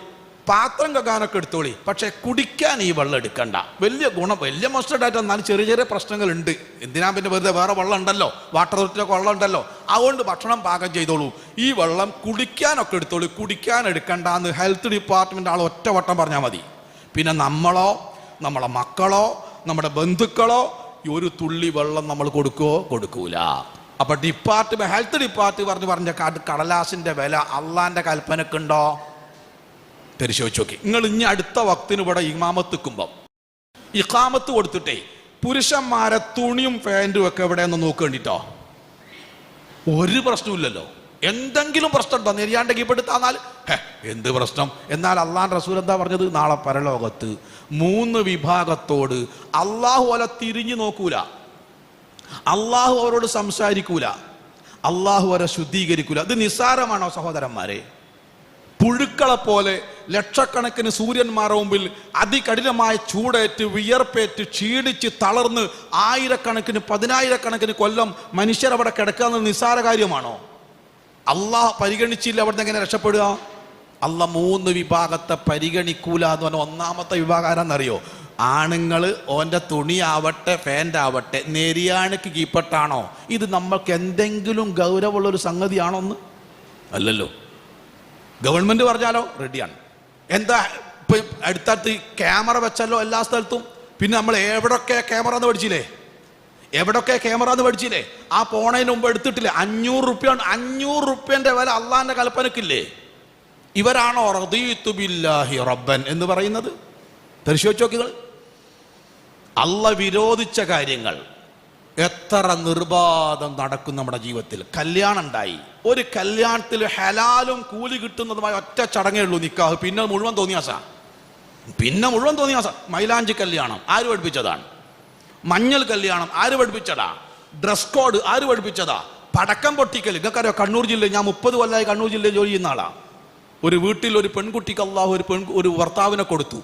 പാത്രം കഴുകാനൊക്കെ എടുത്തോളി, പക്ഷെ കുടിക്കാൻ ഈ വെള്ളം എടുക്കണ്ട. വലിയ ഗുണം, വലിയ മസ്റ്റർഡായിട്ട്. എന്നാലും ചെറിയ ചെറിയ പ്രശ്നങ്ങളുണ്ട്. എന്തിനാ പിന്നെ വെറുതെ? വേറെ വെള്ളം ഉണ്ടല്ലോ, വാട്ടർ അതോറിറ്റിയിലൊക്കെ വെള്ളം ഉണ്ടല്ലോ, അതുകൊണ്ട് ഭക്ഷണം പാകം ചെയ്തോളൂ, ഈ വെള്ളം കുടിക്കാനൊക്കെ എടുത്തോളൂ, കുടിക്കാൻ എടുക്കണ്ട എന്ന് ഹെൽത്ത് ഡിപ്പാർട്ട്മെന്റ് ആൾ ഒറ്റവട്ടം പറഞ്ഞാൽ മതി. പിന്നെ നമ്മളോ, നമ്മളെ മക്കളോ, നമ്മുടെ ബന്ധുക്കളോ ഒരു തുള്ളി വെള്ളം നമ്മൾ കൊടുക്കുവോ? കൊടുക്കൂല. അപ്പൊ ഹെൽത്ത് ഡിപ്പാർട്ട്മെന്റ് പറഞ്ഞ കടലാസിന്റെ വില അള്ളാന്റെ കൽപ്പനക്കുണ്ടോ? പരിശോധിച്ച് നോക്കി. നിങ്ങൾ ഇനി അടുത്ത വക്തിന് ഇവിടെ ഇമാമത്ത് ഇഖാമത്ത് കൊടുത്തിട്ടേ പുരുഷന്മാരെ തുണിയും പാൻറ്റും ഒക്കെ എവിടെയെന്ന് നോക്കേണ്ടിട്ടോ. ഒരു പ്രശ്നമില്ലല്ലോ. എന്തെങ്കിലും പ്രശ്നം ഉണ്ടോ? നെരിയാണ്ട് കീപ്പെടുത്താന്നാൽ എന്ത് പ്രശ്നം? എന്നാൽ അള്ളാഹ് റസൂൽ എന്താ പറഞ്ഞത്? നാളെ പരലോകത്ത് 3 വിഭാഗത്തോട് അള്ളാഹു അവരെ തിരിഞ്ഞു നോക്കൂല, അള്ളാഹു അവരോട് സംസാരിക്കൂല, അള്ളാഹു അവരെ ശുദ്ധീകരിക്കൂല. ഇത് നിസ്സാരമാണോ സഹോദരന്മാരെ? പുഴുക്കളെ പോലെ ലക്ഷക്കണക്കിന് സൂര്യന്മാരുടെ മുമ്പിൽ അതികഠിനമായ ചൂടേറ്റ് വിയർപ്പേറ്റ് ക്ഷീണിച്ച് തളർന്ന് ആയിരക്കണക്കിന് 10,000-കണക്കിന് കൊല്ലം മനുഷ്യരവിടെ കിടക്കുക നിസ്സാര കാര്യമാണോ? അള്ളാഹ് പരിഗണിച്ചില്ല, അവിടുന്ന് എങ്ങനെ രക്ഷപ്പെടുക? അള്ളാഹ് 3 വിഭാഗത്തെ പരിഗണിക്കൂല എന്ന് പറഞ്ഞാൽ ഒന്നാമത്തെ വിഭാഗം ആരാന്നറിയോ? ആണുങ്ങൾ ഓൻ്റെ തുണിയാവട്ടെ ഫാൻ്റാവട്ടെ നെരിയാണിക്ക് കീപ്പട്ടാണോ? ഇത് നമ്മൾക്ക് എന്തെങ്കിലും ഗൗരവമുള്ളൊരു സംഗതിയാണോ? ഒന്ന് അല്ലല്ലോ. ഗവൺമെന്റ് പറഞ്ഞാലോ റെഡിയാണ്. എന്താ ഇപ്പൊ അടുത്തടുത്ത് ക്യാമറ വെച്ചല്ലോ എല്ലാ സ്ഥലത്തും. പിന്നെ നമ്മൾ എവിടൊക്കെ ക്യാമറ എന്ന് പഠിച്ചില്ലേ? ആ പോണതിന് മുമ്പ് എടുത്തിട്ടില്ലേ? 500 റുപ്യന്റെ വില അള്ളാന്റെ കൽപ്പനക്കില്ലേ? ഇവരാണോ റദീതു ബില്ലാഹി റബ്ബൻ എന്ന് പറയുന്നത്? പരിശോധിച്ച് നോക്കികൾ. അള്ള വിരോധിച്ച കാര്യങ്ങൾ എത്ര നിർബാധം നടക്കും നമ്മുടെ ജീവിതത്തിൽ. കല്യാണം ഉണ്ടായി, ഒരു കല്യാണത്തിൽ ഹലാലും കൂലി കിട്ടുന്നതുമായ ഒറ്റ ചടങ്ങേ ഉള്ളൂ നിക്കാഹ്. പിന്നെ മുഴുവൻ തോന്നിയാസ. മൈലാഞ്ചി കല്യാണം ആര് പഠിപ്പിച്ചതാണ്? മഞ്ഞൾ കല്യാണം ആര് പഠിപ്പിച്ചതാ? ഡ്രസ് കോഡ് ആര് പഠിപ്പിച്ചതാ? പടക്കം പൊട്ടിക്കൽ. നിങ്ങൾക്കറിയോ കണ്ണൂർ ജില്ലയിൽ, ഞാൻ 30 കൊല്ലമായി കണ്ണൂർ ജില്ലയിൽ ജോലി ചെയ്യുന്ന ആളാ. ഒരു വീട്ടിൽ ഒരു പെൺകുട്ടിക്ക് അള്ളാഹു ഒരു ഭർത്താവിനെ കൊടുത്തു.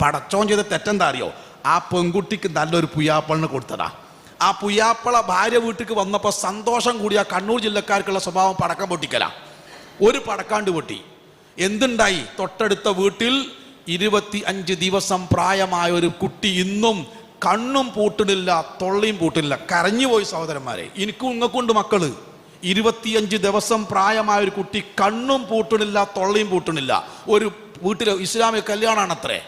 പടച്ചോൻ ചെയ്ത തെറ്റെന്താ അറിയോ? ആ പെൺകുട്ടിക്ക് നല്ലൊരു പുയ്യാപ്പളിനെ കൊടുത്തതാ. ആ പുയ്യാപ്പള ഭാര്യ വീട്ടിക്ക് വന്നപ്പോൾ സന്തോഷം കൂടിയ കണ്ണൂർ ജില്ലക്കാർക്കുള്ള സ്വഭാവം പടക്കം പൊട്ടിക്കല. ഒരു പടക്കാണ്ട് പൊട്ടി. എന്തുണ്ടായി? തൊട്ടടുത്ത വീട്ടിൽ 25 ദിവസം പ്രായമായ ഒരു കുട്ടി ഇന്നും കണ്ണും പൂട്ടിടില്ല, തൊള്ളിയും പൂട്ടില്ല. കരഞ്ഞുപോയി സഹോദരന്മാരെ. എനിക്കും ഇങ്ങക്കുണ്ട് മക്കള്. 25 ദിവസം പ്രായമായ ഒരു കുട്ടി കണ്ണും പൂട്ടിടില്ല, തൊള്ളിയും പൂട്ടിടില്ല. ഒരു വീട്ടിലെ ഇസ്ലാമിക കല്യാണാണത്രേ.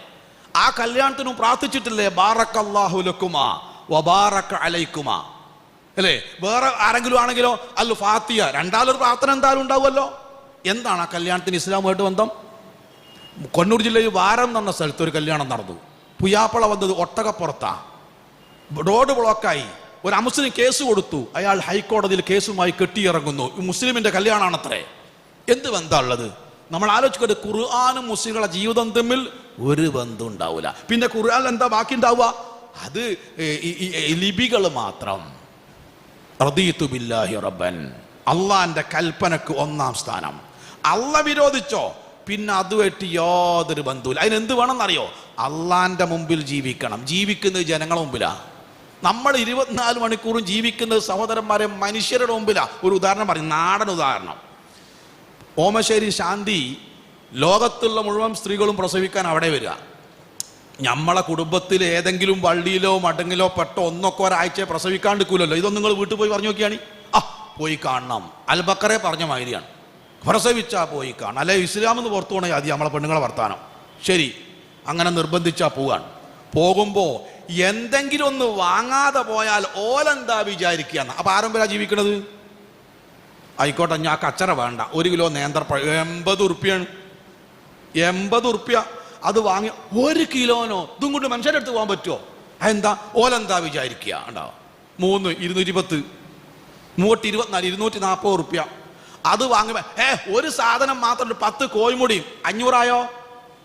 ആ കല്യാണത്തിനും പ്രാർത്ഥിച്ചിട്ടില്ലേ? ബാറക്കല്ലാഹു ലക്കുമാ വബാറക അലൈക്കുമാ അല്ലേ? വേറെ ആരെങ്കിലും ആണെങ്കിലോ അല്ലു ഫാത്തിയ, രണ്ടാളൊരു പ്രാർത്ഥന എന്തായാലും ഉണ്ടാവുമല്ലോ. എന്താണ് ആ കല്യാണത്തിന് ഇസ്ലാമുമായിട്ട് ബന്ധം? കണ്ണൂർ ജില്ലയിൽ വാരം എന്ന സ്ഥലത്ത് ഒരു കല്യാണം നടന്നു. പുയ്യാപ്പള വന്നത് ഒട്ടകപ്പുറത്താ. റോഡ് ബ്ലോക്കായി. ഒരു അമുസ്ലിം കേസ് കൊടുത്തു. അയാൾ ഹൈക്കോടതിയിൽ കേസുമായി കെട്ടിയിറങ്ങുന്നു. മുസ്ലിമിന്റെ കല്യാണാണത്രേ. എന്ത് ബന്ധമുള്ളത്? നമ്മൾ ആലോചിക്കരുത്. ഖുർആനും മുസ്ലിങ്ങളുടെ ജീവിതം തമ്മിൽ ഒരു ബന്ധം ഉണ്ടാവില്ല. പിന്നെ ഖുർആൻ എന്താ ബാക്കി ഉണ്ടാവുക? അത് ലിപികൾ മാത്രം. റദീതു ബില്ലാഹി റബ്ബൻ, അള്ളാന്റെ കൽപ്പനക്ക് 1-ാം സ്ഥാനം. അള്ള വിരോധിച്ചോ പിന്നെ അതുമായിട്ട് യാതൊരു ബന്ധവുമില്ല. അതിനെന്ത് വേണമെന്നറിയോ? അള്ളാന്റെ മുമ്പിൽ ജീവിക്കണം. ജീവിക്കുന്നത് ജനങ്ങളുടെ മുമ്പിലാ. നമ്മൾ 24 മണിക്കൂറും ജീവിക്കുന്നത് സഹോദരന്മാരെ മനുഷ്യരുടെ മുമ്പിലാ. ഒരു ഉദാഹരണം പറയും, നാടൻ ഉദാഹരണം. ഓമശ്ശേരി ശാന്തി ലോകത്തുള്ള മുഴുവൻ സ്ത്രീകളും പ്രസവിക്കാൻ അവിടെ വരിക. നമ്മളെ കുടുംബത്തിൽ ഏതെങ്കിലും വള്ളിയിലോ മടങ്ങിലോ പെട്ടോ ഒന്നൊക്കെ ഒരാഴ്ച പ്രസവിക്കാണ്ടിരിക്കൂലല്ലോ. ഇതൊന്നും നിങ്ങൾ വീട്ടിൽ പോയി പറഞ്ഞു നോക്കിയാണ്. പോയി കാണണം. അൽബക്കറെ പറഞ്ഞ മാതിരിയാണ്. പ്രസവിച്ചാ പോയി കാണാം. അല്ലെ ഇസ്ലാമെന്ന് പുറത്തു പോകണേ ആദ്യം നമ്മളെ പെണ്ണുങ്ങളെ വർത്താനം. ശരി, അങ്ങനെ നിർബന്ധിച്ചാ പോവാണ്. പോകുമ്പോൾ എന്തെങ്കിലും ഒന്ന് വാങ്ങാതെ പോയാൽ ഓലെന്താ വിചാരിക്കുകയാണ്. അപ്പൊ ആരംഭരാ ജീവിക്കണത്? ആയിക്കോട്ടെ, ഞാൻ കച്ചറ വേണ്ട, 1 കിലോ നേന്ത്രപ്പഴം 80 ഉറുപ്പ്യാണ്. 80 ഉറുപ്പ്യ അത് വാങ്ങി 1 കിലോനോ ഇതും കൊണ്ട് മനുഷ്യരുടെ അടുത്ത് പോകാൻ പറ്റുമോ? അതെന്താ? ഓലെന്താ വിചാരിക്കുക? ഉണ്ടാവും 3 210 324 240 ഉറുപ്പ്യ അത് വാങ്ങുമ്പോ ഒരു സാധനം മാത്രം 10 കോഴിമുടിയും 500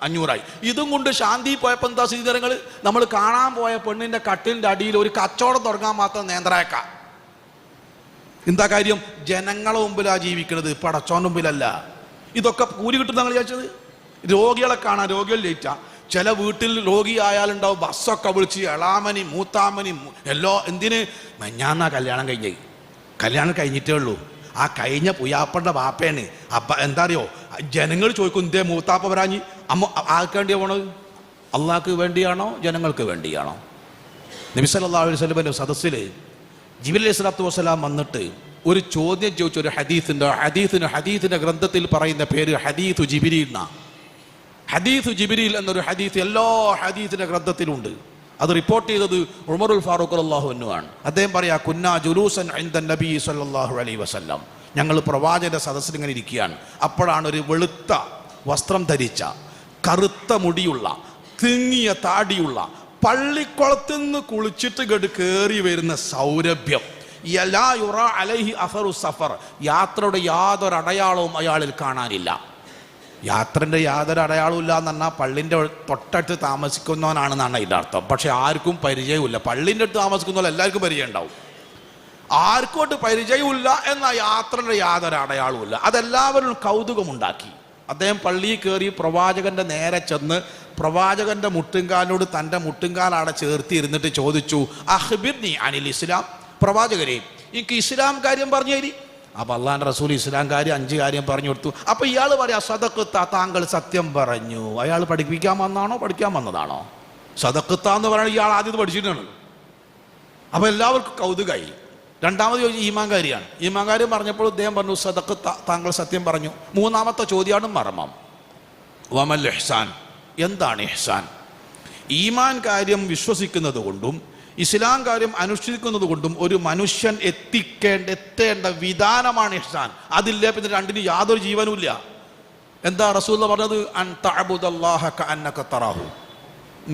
500 ഇതും കൊണ്ട് ശാന്തി പോയപ്പോ എന്താ സ്ഥിതികൾ? നമ്മൾ കാണാൻ പോയ പെണ്ണിന്റെ കട്ടിലിന്റെ അടിയിൽ ഒരു കച്ചവടം തുടങ്ങാൻ മാത്രം നേന്ത്രായക്ക. എന്താ കാര്യം? ജനങ്ങളെ മുമ്പിലാ ജീവിക്കുന്നത്, പടച്ചോന്റെ മുമ്പിലല്ല. ഇതൊക്കെ കൂലി കിട്ടുന്ന നിങ്ങൾ വിചാരിച്ചത്? രോഗികളെ കാണാൻ, രോഗികൾ ലേറ്റാ. ചില വീട്ടിൽ രോഗി ആയാലുണ്ടാവും ബസ്സൊക്കെ വിളിച്ച് എളാമനി മൂത്താമനി എല്ലോ. എന്തിന്? ഞാനാ കല്യാണം കഴിഞ്ഞിട്ടേ ഉള്ളൂ. ആ കഴിഞ്ഞ പുയ്യാപ്പന്റെ ബാപ്പേന് അപ്പ എന്താ അറിയോ? ജനങ്ങൾ ചോദിക്കും, എന്തേ മൂത്താപ്പ വരാഞ്ഞ്? അമ്മ ആർക്ക് വേണ്ടിയാ പോണത്? അള്ളാഹ്ക്ക് വേണ്ടിയാണോ ജനങ്ങൾക്ക് വേണ്ടിയാണോ? നബി സല്ലല്ലാഹു അലൈഹി വസല്ലം സദസ്സിൽ ജിബ്രീൽ അലൈഹിസ്സലാത്തു വസ്സലാം വന്നിട്ട് ഒരു ചോദ്യം ചോദിച്ചു. ഒരു ഹദീസിന്റെ ഗ്രന്ഥത്തിൽ പറയുന്ന പേര് ഹദീസു ജിബ്രീൽ എന്നാ. ഹദീസു ജിബ്രീൽ എന്നൊരു ഹദീസ് എല്ലാ ഹദീസിന്റെ ഗ്രന്ഥത്തിലുണ്ട്. അത് റിപ്പോർട്ട് ചെയ്തത് ഉമറുൽ ഫാറൂഖ് റളിയല്ലാഹു അൻഹു ആണ്. അദ്ദേഹം പറയാ, കുന്നാ ജുലൂസൻ ഇൻദ നബി സല്ലല്ലാഹു അലൈഹി വസല്ലം, ഞങ്ങൾ പ്രവാചകന്റെ സദസ്സിൽ ഇങ്ങനെ ഇരിക്കുകയാണ്. അപ്പോഴാണ് ഒരു വെളുത്ത വസ്ത്രം ധരിച്ച, കറുത്ത മുടിയുള്ള, തിങ്ങിയ താടിയുള്ള, പള്ളിക്കുളത്തിൽ നിന്ന് കുളിച്ചിട്ട് കയറി വരുന്ന സൗരഭ്യം, യാത്രയുടെ യാതൊരു അടയാളവും അയാളിൽ കാണാനില്ല. യാത്രൻ്റെ യാതൊരു അടയാളവും ഇല്ല എന്ന് പറഞ്ഞാൽ പള്ളിൻ്റെ തൊട്ടടുത്ത് താമസിക്കുന്നവനാണെന്നാണ് അതിൻ്റെ അർത്ഥം. പക്ഷെ ആർക്കും പരിചയമില്ല. പള്ളിൻ്റെ അടുത്ത് താമസിക്കുന്നവർ എല്ലാവർക്കും പരിചയം ഉണ്ടാവും, ആർക്കോട്ട് പരിചയമില്ല എന്ന യാത്രയുടെ യാതൊരു അടയാളവുമില്ല. അതെല്ലാവരും കൗതുകമുണ്ടാക്കി. അദ്ദേഹം പള്ളിയിൽ കയറി പ്രവാചകന്റെ നേരെ ചെന്ന് പ്രവാചകന്റെ മുട്ടുംകാലിനോട് തൻ്റെ മുട്ടുംകാലാണ് ചേർത്തി ഇരുന്നിട്ട് ചോദിച്ചു, അഖ്ബിർനി അനിൽ ഇസ്ലാം, പ്രവാചകരെ എനിക്ക് ഇസ്ലാം കാര്യം പറഞ്ഞു തരി. അപ്പൊ അള്ളാന്റെ റസൂൽ ഇസ്ലാം കാര്യം 5 കാര്യം പറഞ്ഞു കൊടുത്തു. അപ്പൊ ഇയാൾ പറയാ, സദഖത്ത, താങ്കൾ സത്യം പറഞ്ഞു. അയാൾ പഠിപ്പിക്കാൻ വന്നാണോ പഠിക്കാൻ വന്നതാണോ? സദഖത്ത എന്ന് പറയുന്നത് ഇയാൾ ആദ്യം പഠിച്ചിട്ടാണ്. അപ്പൊ എല്ലാവർക്കും കൗതുകമായി. രണ്ടാമത് ചോദിച്ചു ഈമാൻ കാര്യമാണ്. ഈമാൻ കാര്യം പറഞ്ഞപ്പോൾ അദ്ദേഹം പറഞ്ഞു, സദഖത്ത, താങ്കൾ സത്യം പറഞ്ഞു. മൂന്നാമത്തെ ചോദ്യമാണ് മർമ്മം, വമൽ ഇഹ്സാൻ, എന്താണ് ഇഹ്സാൻ? ഈമാൻ കാര്യം വിശ്വസിക്കുന്നത് കൊണ്ടും ഇസ്ലാം കാര്യം അനുഷ്ഠിക്കുന്നത് കൊണ്ടും ഒരു മനുഷ്യൻ എത്തേണ്ട വിധാനമാണ് ഇഹ്സാൻ. അതില്ല പിന്നെ രണ്ടിന് യാതൊരു ജീവനും ഇല്ല. എന്താ റസൂൽ പറഞ്ഞത്? അൻ തഅബുദല്ലാഹ കഅന്നക തറാഹു,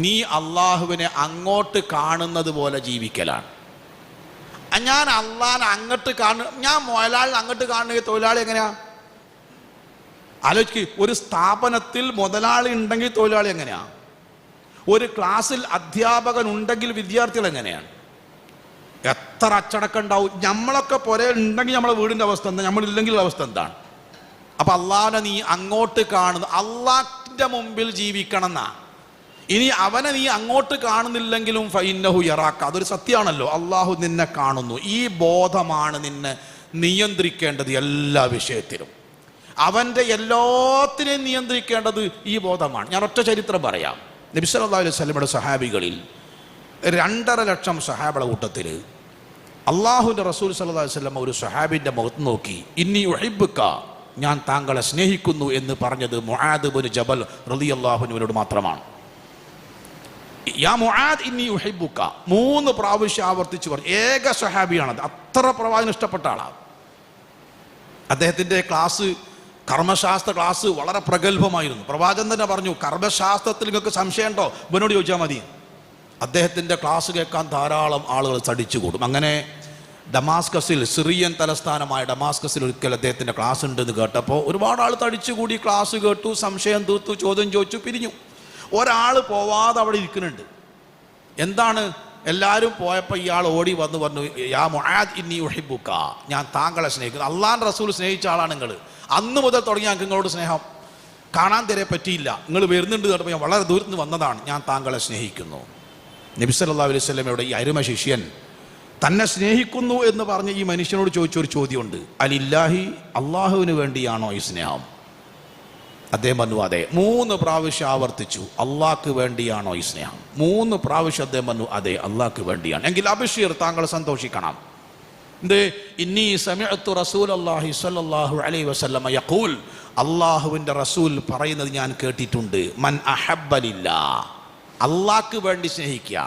നീ അള്ളാഹുവിനെ അങ്ങോട്ട് കാണുന്നത് പോലെ ജീവിക്കലാണ്. ഞാൻ അള്ളാഹിനെ അങ്ങോട്ട് ഞാൻ മുതലാളിനെ അങ്ങോട്ട് കാണുന്ന തൊഴിലാളി എങ്ങനെയാ? ആലോചിക്ക്. ഒരു സ്ഥാപനത്തിൽ മുതലാളി ഉണ്ടെങ്കിൽ തൊഴിലാളി എങ്ങനെയാ? ഒരു ക്ലാസ്സിൽ അധ്യാപകൻ ഉണ്ടെങ്കിൽ വിദ്യാർത്ഥികൾ എങ്ങനെയാണ്? എത്ര അച്ചടക്കം ഉണ്ടാവും. നമ്മളൊക്കെ പുറേ ഉണ്ടെങ്കിൽ നമ്മളെ വീടിന്റെ അവസ്ഥ എന്താ, നമ്മളില്ലെങ്കിൽ അവസ്ഥ എന്താണ്? അപ്പൊ അള്ളാഹിനെ നീ അങ്ങോട്ട് കാണുന്നു, അള്ളാഹിന്റെ മുമ്പിൽ ജീവിക്കണം എന്നാ. ഇനി അവനെ നീ അങ്ങോട്ട് കാണുന്നില്ലെങ്കിലും ഫഇന്നഹു യറാക, അതൊരു സത്യമാണല്ലോ, അള്ളാഹു നിന്നെ കാണുന്നു. ഈ ബോധമാണ് നിന്നെ നിയന്ത്രിക്കേണ്ടത്. എല്ലാ വിഷയത്തിലും അവന്റെ എല്ലാത്തിനെയും നിയന്ത്രിക്കേണ്ടത് ഈ ബോധമാണ്. ഞാൻ ഒറ്റ ചരിത്രം പറയാം. നബി സല്ലല്ലാഹു അലൈഹി വസല്ലമയുടെ സഹാബികളിൽ 2.5 ലക്ഷം സഹാബികളുടെ കൂട്ടത്തിൽ അള്ളാഹുവിന്റെ റസൂൽ സല്ലല്ലാഹു അലൈഹി വസല്ലം ഒരു സഹാബിന്റെ മുഖത്ത് നോക്കി, ഇന്നി ഉഹിബ്ബുക, ഞാൻ താങ്കളെ സ്നേഹിക്കുന്നു എന്ന് പറഞ്ഞത് മുആദ് ഇബ്നു ജബൽ റളിയല്ലാഹു അൻഹുവിനോട് മാത്രമാണ്. യാ മുആദ് ഇന്നി ഉഹിബ്ബുക 3 പ്രാവശ്യം ആവർത്തിച്ച് പറഞ്ഞു. ഏക സഹാബിയാണത്. അത്ര പ്രവാചകൻ ഇഷ്ടപ്പെട്ട ആളാണ്. അദ്ദേഹത്തിന്റെ ക്ലാസ്, കർമ്മശാസ്ത്ര ക്ലാസ് വളരെ പ്രഗത്ഭമായിരുന്നു. പ്രവാചകൻ തന്നെ പറഞ്ഞു, കർമ്മശാസ്ത്രത്തിൽ നിങ്ങൾക്ക് സംശയം ഉണ്ടോ ഇവനോട് ചോദിച്ചാൽ മതി. അദ്ദേഹത്തിന്റെ ക്ലാസ് കേൾക്കാൻ ധാരാളം ആളുകൾ തടിച്ചുകൂടും. അങ്ങനെ ഡമാസ്കസിൽ, സിറിയൻ തലസ്ഥാനമായ ഡമാസ്കസിൽ ഒരിക്കൽ അദ്ദേഹത്തിന്റെ ക്ലാസ് ഉണ്ടെന്ന് കേട്ടപ്പോൾ ഒരുപാട് ആൾ തടിച്ചുകൂടി ക്ലാസ് കേട്ടു, സംശയം തീർത്തു, ചോദ്യം ചോദിച്ചു, പിരിഞ്ഞു. ഒരാൾ പോവാതെ അവിടെ ഇരിക്കുന്നുണ്ട്. എന്താണ്? എല്ലാവരും പോയപ്പോൾ ഇയാൾ ഓടി വന്ന് പറഞ്ഞു, യാ മുആദ് ഇന്നി ഉഹിബ്ബുക, ഞാൻ താങ്കളെ സ്നേഹിക്കുന്നു. അള്ളാഹുവിന്റെ റസൂൽ സ്നേഹിച്ച ആളാണ് നിങ്ങൾ. അന്ന് മുതൽ തുടങ്ങി ഞങ്ങൾക്ക് നിങ്ങളോട് സ്നേഹം. കാണാൻ തരെ പറ്റിയില്ല, നിങ്ങൾ വരുന്നുണ്ട് കേട്ടപ്പോൾ ഞാൻ വളരെ ദൂരത്ത് നിന്ന് വന്നതാണ്, ഞാൻ താങ്കളെ സ്നേഹിക്കുന്നു. നബി സല്ലല്ലാഹു അലൈഹി വസല്ലമയുടെ ഈ അരുമ ശിഷ്യൻ തന്നെ സ്നേഹിക്കുന്നു എന്ന് പറഞ്ഞ് ഈ മനുഷ്യനോട് ചോദിച്ചൊരു ചോദ്യമുണ്ട്, അലില്ലാഹി, അള്ളാഹുവിന് വേണ്ടിയാണോ ഈ സ്നേഹം? അദ്ദേഹം പറഞ്ഞു അതെ. 3 പ്രാവശ്യം ആവർത്തിച്ചു, അള്ളാഹ്ക്ക് വേണ്ടിയാണോ ഈ സ്നേഹം? 3 പ്രാവശ്യം അദ്ദേഹം പറഞ്ഞു അതെ, അള്ളാഹ്ക്ക് വേണ്ടിയാണ്. എങ്കിൽ അബ്ശിർ, താങ്കൾ സന്തോഷിക്കണം. എന്ത്? ഇന്നി സമിഅ്തു റസൂലല്ലാഹി സ്വല്ലല്ലാഹു അലൈഹി വസല്ലമ യഖൂൽ, അള്ളാഹുവിന്റെ റസൂൽ പറയുന്നത് ഞാൻ കേട്ടിട്ടുണ്ട്. മൻ അഹബ്ബ ലില്ലാഹ്, അള്ളാഹ്ക്ക് വേണ്ടി സ്നേഹിക്കുക,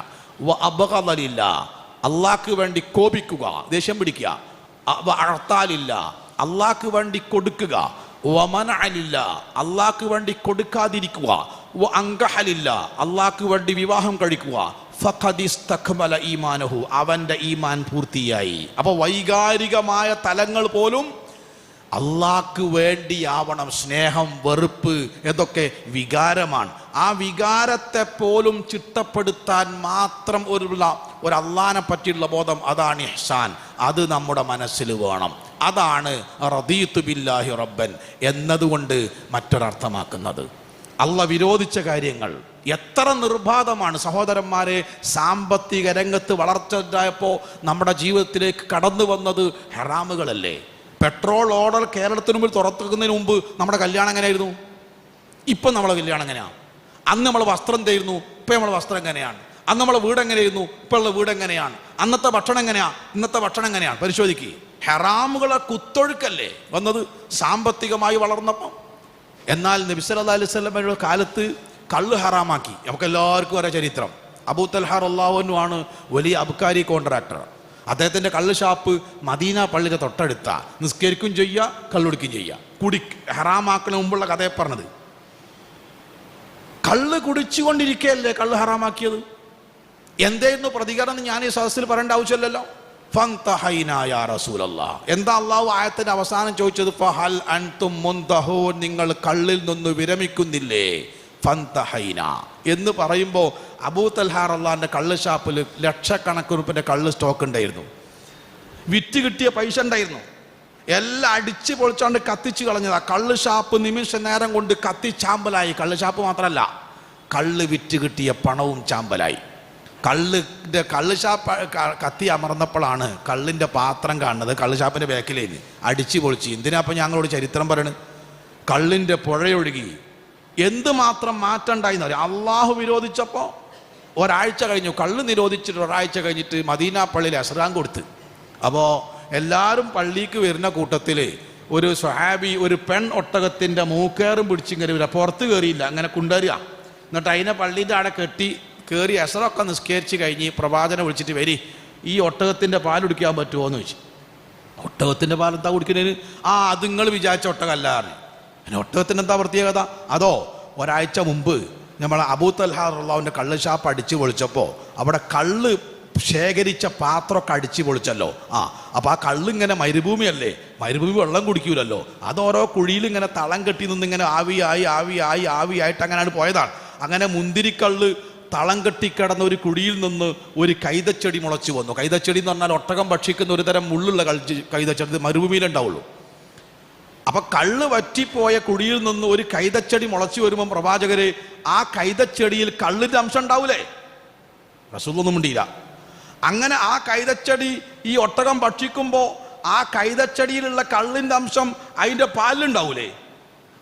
വ അബ്ഗദ ലില്ലാഹ്, അള്ളാഹ്ക്ക് വേണ്ടി കോപിക്കുക, ദേഷ്യം പിടിക്കുക, വ അഅ്താ ലില്ലാഹ്, അള്ളാഹ്ക്ക് വേണ്ടി കൊടുക്കുക, വമനഅലില്ല, അള്ളാഹ്ക്ക് വേണ്ടി കൊടുക്കാതിരിക്കുക, വ അൻകഹലില്ല, അള്ളാഹ്ക്ക് വേണ്ടി വിവാഹം കഴിക്കുക, ഫഖദ് ഇസ്തക്മല ഈമാനഹു, അവന്റെ ഈമാൻ പൂർത്തിയായി. അപ്പൊ വൈകാരികമായ തലങ്ങൾ പോലും അള്ളാഹ്ക്ക് വേണ്ടിയാവണം. സ്നേഹം, വെറുപ്പ്, ഇതൊക്കെ വികാരമാണ്. ആ വികാരത്തെ പോലും ചിട്ടപ്പെടുത്താൻ മാത്രം ഒരു അള്ളാഹിനെ പറ്റിയുള്ള ബോധം, അതാണ് ഇഹ്സാൻ. അത് നമ്മുടെ മനസ്സിൽ വേണം. അതാണ് റദീതു ബില്ലാഹി റബ്ബൻ എന്നതുകൊണ്ട് മറ്റൊരർത്ഥമാക്കുന്നത്. അള്ളാഹ് വിരോധിച്ച കാര്യങ്ങൾ എത്ര നിർബാധമാണ് സഹോദരന്മാരെ. സാമ്പത്തിക രംഗത്ത് വളർച്ച ഉണ്ടായപ്പോൾ നമ്മുടെ ജീവിതത്തിലേക്ക് കടന്നു വന്നത് ഹറാമുകളല്ലേ. പെട്രോൾ ഓർഡർ കേരളത്തിന് മുമ്പിൽ തുറക്കുന്നതിന് മുമ്പ് നമ്മുടെ കല്യാണം എങ്ങനെയായിരുന്നു? ഇപ്പം നമ്മളെ കല്യാണം എങ്ങനെയാണ്? അന്ന് നമ്മൾ വസ്ത്രം എന്തായിരുന്നു? ഇപ്പം നമ്മളെ വസ്ത്രം എങ്ങനെയാണ്? അന്ന് നമ്മളെ വീട് എങ്ങനെയായിരുന്നു? ഇപ്പോൾ ഉള്ള വീട് എങ്ങനെയാണ്? അന്നത്തെ ഭക്ഷണം എങ്ങനെയാണ്? ഇന്നത്തെ ഭക്ഷണം എങ്ങനെയാണ്? പരിശോധിക്കുക. ഹറാമുകളെ കുത്തൊഴുക്കല്ലേ വന്നത് സാമ്പത്തികമായി വളർന്നപ്പോൾ. എന്നാൽ നബി സല്ലല്ലാഹു അലൈഹി വസല്ലമയുടെ കാലത്ത് കള്ള് ഹറാമാക്കി. നമുക്ക് എല്ലാവർക്കും ഒരേ ചരിത്രം. അബൂ തൽഹ റളിയല്ലാഹു അൻഹു ആണ് വലിയ അബ്കാരി കോൺട്രാക്ടർ. അദ്ദേഹത്തിൻ്റെ കള്ള് ഷാപ്പ് മദീന പള്ളിയുടെ തൊട്ടടുത്ത. നിസ്കരിക്കും ചെയ്യുക, കള്ളുടിക്കുകയും ചെയ്യുക. ഹറാമാക്കണ മുമ്പുള്ള കഥയെ പറഞ്ഞത്. കള്ള് കുടിച്ചുകൊണ്ടിരിക്കുകയല്ലേ കള്ള് ഹറാമാക്കിയത്. എന്തായിരുന്നു പ്രതികരണം ഞാൻ ഈ സദസ്സിൽ പറയേണ്ട ആവശ്യമില്ലല്ലോ. ഫന്തഹൈനാ യാ റസൂലല്ലാഹ്. എന്താ അള്ളാഹു ആയത്തിന്റെ അവസാനം ചോദിച്ചത്? ഫഹൽ അൻതും മുന്തഹൂൻ, നിങ്ങൾ കള്ളിൽ നിന്ന് വിരമിക്കുന്നില്ലേ? ഫന്തഹൈന എന്ന് പറയുമ്പോൾ അബൂ തൽഹ റളിയല്ലാഹുവിന്റെ കള്ള് ഷാപ്പിൽ ലക്ഷക്കണക്കിന് രൂപയുടെ കള്ള് സ്റ്റോക്ക് ഉണ്ടായിരുന്നു. വിറ്റ് കിട്ടിയ പൈസ ഉണ്ടായിരുന്നു. എല്ലാം അടിച്ച് പൊളിച്ചോണ്ട് കത്തിച്ച് കളഞ്ഞതാ. കള്ള് ഷാപ്പ് നിമിഷ നേരം കൊണ്ട് കത്തിച്ചാമ്പലായി. കള്ള് ഷാപ്പ് മാത്രമല്ല, കള്ള് വിറ്റ് കിട്ടിയ പണവും ചാമ്പലായി. കള്ള് ഷാപ്പ് കത്തി അമർന്നപ്പോഴാണ് കള്ളിൻ്റെ പാത്രം കാണുന്നത്. കള്ള് ഷാപ്പിൻ്റെ ബാക്കിലേന് അടിച്ച് പൊളിച്ച്. എന്തിനാ അപ്പം ഞങ്ങളോട് ചരിത്രം പറയണ്? കള്ളിൻ്റെ പുഴയൊഴുകി. എന്തുമാത്രം മാറ്റം ഉണ്ടായിന്ന് പറയും. അള്ളാഹു വിരോധിച്ചപ്പോൾ ഒരാഴ്ച കഴിഞ്ഞു. കള്ള് നിരോധിച്ചിട്ട് ഒരാഴ്ച കഴിഞ്ഞിട്ട് മദീന പള്ളിയിൽ അസ്റാൻ കൊടുത്ത്. അപ്പോൾ എല്ലാവരും പള്ളിക്ക് വരുന്ന കൂട്ടത്തിൽ ഒരു സ്വഹാബി ഒരു പെൺ ഒട്ടകത്തിൻ്റെ മൂക്കേറും പിടിച്ചിങ്ങനെ വരിക. പുറത്ത് കയറിയില്ല, അങ്ങനെ കൊണ്ടുവരിക. എന്നിട്ട് അതിനെ പള്ളീൻ്റെ അവിടെ കെട്ടി കയറി അസറൊക്കെ നിസ്കരിച്ച് കഴിഞ്ഞ് പ്രവാചകനെ വിളിച്ചിട്ട് വരി, ഈ ഒട്ടകത്തിൻ്റെ പാൽ കുടിക്കാൻ പറ്റുമോ എന്ന് ചോദിച്ചു. ഒട്ടകത്തിൻ്റെ പാൽ എന്താ കുടിക്കുന്നതിന്? അത് നിങ്ങൾ വിചാരിച്ച ഒട്ടകമല്ല പറഞ്ഞു. പിന്നെ ഒട്ടകത്തിന് എന്താ പ്രത്യേകത? അതോ ഒരാഴ്ച മുമ്പ് നമ്മൾ അബൂ തൽഹ റളിയല്ലാഹുവിൻ്റെ കള്ള് ഷാപ്പ് അടിച്ച് പൊളിച്ചപ്പോൾ അവിടെ കള്ള് ശേഖരിച്ച പാത്രമൊക്കെ അടിച്ച് പൊളിച്ചല്ലോ. അപ്പോൾ ആ കള്ളിങ്ങനെ മരുഭൂമിയല്ലേ, മരുഭൂമി വെള്ളം കുടിക്കൂലല്ലോ. അതോരോ കുഴിയിൽ ഇങ്ങനെ തളം കെട്ടി നിന്ന് ഇങ്ങനെ ആവിയായിട്ട് അങ്ങനെയാണ് പോയതാണ്. അങ്ങനെ മുന്തിരിക്കള്ള് തളം കെട്ടിക്കിടന്ന ഒരു കുഴിയിൽ നിന്ന് ഒരു കൈതച്ചെടി മുളച്ചു വന്നു. കൈതച്ചെടി എന്ന് പറഞ്ഞാൽ ഒട്ടകം ഭക്ഷിക്കുന്ന ഒരു തരം മുള്ളുള്ള കൈതച്ചെടി മരുഭൂമിയിലുണ്ടാവുള്ളൂ. അപ്പൊ കള്ള് വറ്റിപ്പോയ കുഴിയിൽ നിന്ന് ഒരു കൈതച്ചെടി മുളച്ചു വരുമ്പം പ്രവാചകര് ആ കൈതച്ചെടിയിൽ കള്ളിന്റെ അംശം ഉണ്ടാവൂലേ? റസൂലൊന്നും മിണ്ടിയില്ല. അങ്ങനെ ആ കൈതച്ചെടി ഈ ഒട്ടകം ഭക്ഷിക്കുമ്പോൾ ആ കൈതച്ചെടിയിലുള്ള കള്ളിന്റെ അംശം അതിന്റെ പാലിലുണ്ടാവൂലേ?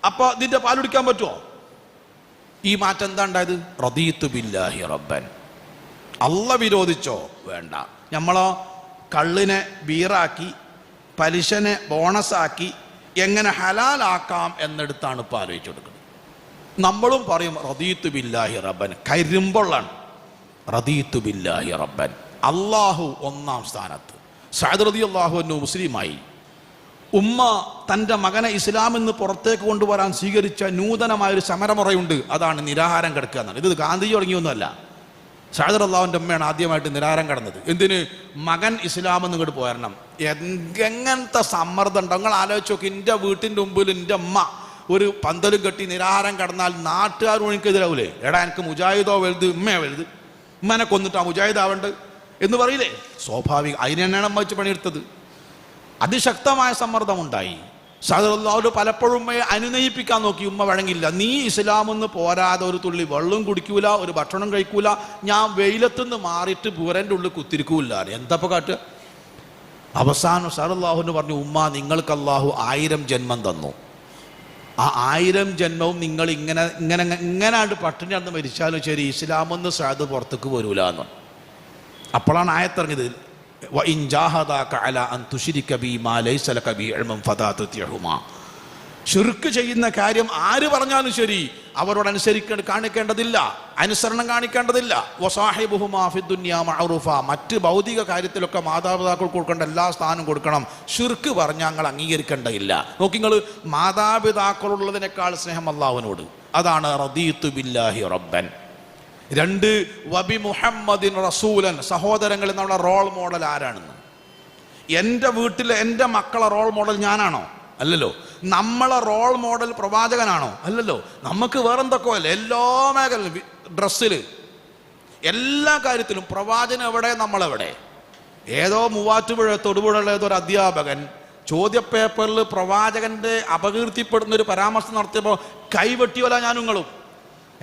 അപ്പൊ ഇതിന്റെ പാൽ കുടിക്കാൻ പറ്റുമോ? ഈ മാറ്റം എന്താ ഉണ്ടായത്? റദീതു ബില്ലാഹി റബ്ബൻ. അള്ള വിരോധിച്ചോ? വേണ്ട. നമ്മളോ കള്ളിനെ ബീറാക്കി പലിശനെ ബോണസാക്കി എങ്ങനെ ഹലാലാക്കാം എന്നെടുത്താണ് ഇപ്പോൾ ആലോചിച്ചു കൊടുക്കുന്നത്. നമ്മളും പറയും റദീതു ബില്ലാഹി റബ്ബൻ. കരിമ്പൊള്ളാണ് റദീതു ബില്ലാഹി റബ്ബൻ. അള്ളാഹു ഒന്നാം സ്ഥാനത്ത്. സഅദ് റളിയല്ലാഹു അൻഹു മുസ്ലിമായി. ഉമ്മ തൻ്റെ മകനെ ഇസ്ലാമിൽ നിന്ന് പുറത്തേക്ക് കൊണ്ടുവരാൻ സ്വീകരിച്ച നൂതനമായൊരു സമരമുറയുണ്ട്. അതാണ് നിരാഹാരം കിടക്കുക എന്നാണ്. ഇത് ഗാന്ധി തുടങ്ങിയൊന്നുമല്ല. സഅദ് റളിയല്ലാഹുവിൻ്റെ അമ്മയാണ് ആദ്യമായിട്ട് നിരാഹാരം കിടന്നത്. എന്തിന്? മകൻ ഇസ്ലാമിൽ നിന്ന് ഇങ്ങോട്ട് പോരണം. എങ്ങനത്തെ സമ്മർദ്ദം ഉണ്ടോ നിങ്ങൾ ആലോചിച്ച് നോക്കി. എൻ്റെ വീട്ടിൻ്റെ മുമ്പിൽ എൻ്റെ അമ്മ ഒരു പന്തലും കെട്ടി നിരാഹാരം കിടന്നാൽ നാട്ടുകാർ എനിക്കെതിരാവൂലേ? എടാ എനിക്ക് മുജാഹിദോ വലുത്, ഉമ്മയോ വലുത്, ഉമ്മനെ കൊന്നിട്ടാ മുജാഹിദ് ആവേണ്ടത് എന്ന് പറയില്ലേ? സ്വാഭാവികം. അതിനെന്നാണ് അമ്മ വെച്ച് പണിയെടുത്തത്. അതിശക്തമായ സമ്മർദ്ദമുണ്ടായി. സഅദ് റളിയല്ലാഹു പലപ്പോഴും ഉമ്മയെ അനുനയിപ്പിക്കാൻ നോക്കി. ഉമ്മ വഴങ്ങില്ല. നീ ഇസ്ലാമെന്ന് പോരാതെ ഒരു തുള്ളി വെള്ളം കുടിക്കൂല, ഒരു ഭക്ഷണം കഴിക്കൂല, ഞാൻ വെയിലത്തുനിന്ന് മാറിയിട്ട് പൂരൻ്റെ ഉള്ളിൽ കുത്തിരിക്കൂല. എന്തപ്പോൾ കാട്ടുക? അവസാനം സഅദ് റളിയല്ലാഹു പറഞ്ഞു, ഉമ്മ നിങ്ങൾക്ക് അള്ളാഹു 1000 ജന്മം തന്നു. ആ 1000 ജന്മവും നിങ്ങൾ ഇങ്ങനെ പട്ടിണി നടന്ന് മരിച്ചാലും ശരി ഇസ്ലാമെന്ന് സഅദ് പുറത്തേക്ക് വരൂല എന്ന്. അപ്പോഴാണ് ആയത്തിറങ്ങിയത്, വഇൻ ജാഹദാക അലാ അൻ തുശ്രിക ബി മാ ലൈസ ലക ബി ഇൽമുൻ ഫലാ തുതിഉഹുമാ. ശിർക്ക് ചെയ്യുന്ന കാര്യം ആര് പറഞ്ഞാലും ശരി അവരോട് കാണിക്കേണ്ടതില്ല, അനുസരണം കാണിക്കേണ്ടതില്ല. വസാഹിബുഹുമാ ഫിദ്ദുനിയാ മഅറൂഫ. മറ്റ് ഭൗതിക കാര്യത്തിലൊക്കെ മാതാപിതാക്കൾ കൊടുക്കേണ്ട എല്ലാ സ്ഥാനവും കൊടുക്കണം. ശിർക്ക് പറഞ്ഞാൽ ഞങ്ങൾ അംഗീകരിക്കേണ്ടതില്ല. നോക്കി, നിങ്ങൾ മാതാപിതാക്കളുള്ളതിനേക്കാൾ സ്നേഹം അല്ലാഹുവിനോട്. അതാണ് റദീതു ബില്ലാഹി റബ്ബൻ. 2 വബി മുഹമ്മദിൻ റസൂലൻ. സഹോദരങ്ങളിൽ നമ്മുടെ റോൾ മോഡൽ ആരാണെന്ന്. എൻ്റെ വീട്ടിലെ എൻ്റെ മക്കളെ റോൾ മോഡൽ ഞാനാണോ? അല്ലല്ലോ. നമ്മളെ റോൾ മോഡൽ പ്രവാചകനാണോ? അല്ലല്ലോ. നമുക്ക് വേറെന്തൊക്കെ അല്ലേ? എല്ലാ മേഖലയിലും, ഡ്രസ്സിൽ, എല്ലാ കാര്യത്തിലും പ്രവാചകൻ എവിടെ, നമ്മളെവിടെ? ഏതോ മൂവാറ്റുപുഴ തൊടുപുഴയുള്ള ഏതൊരു അധ്യാപകൻ ചോദ്യപേപ്പറിൽ പ്രവാചകന്റെ അപകീർത്തിപ്പെടുന്ന ഒരു പരാമർശം നടത്തിയപ്പോൾ കൈവെട്ടിയോല ഞാനും നിങ്ങളും.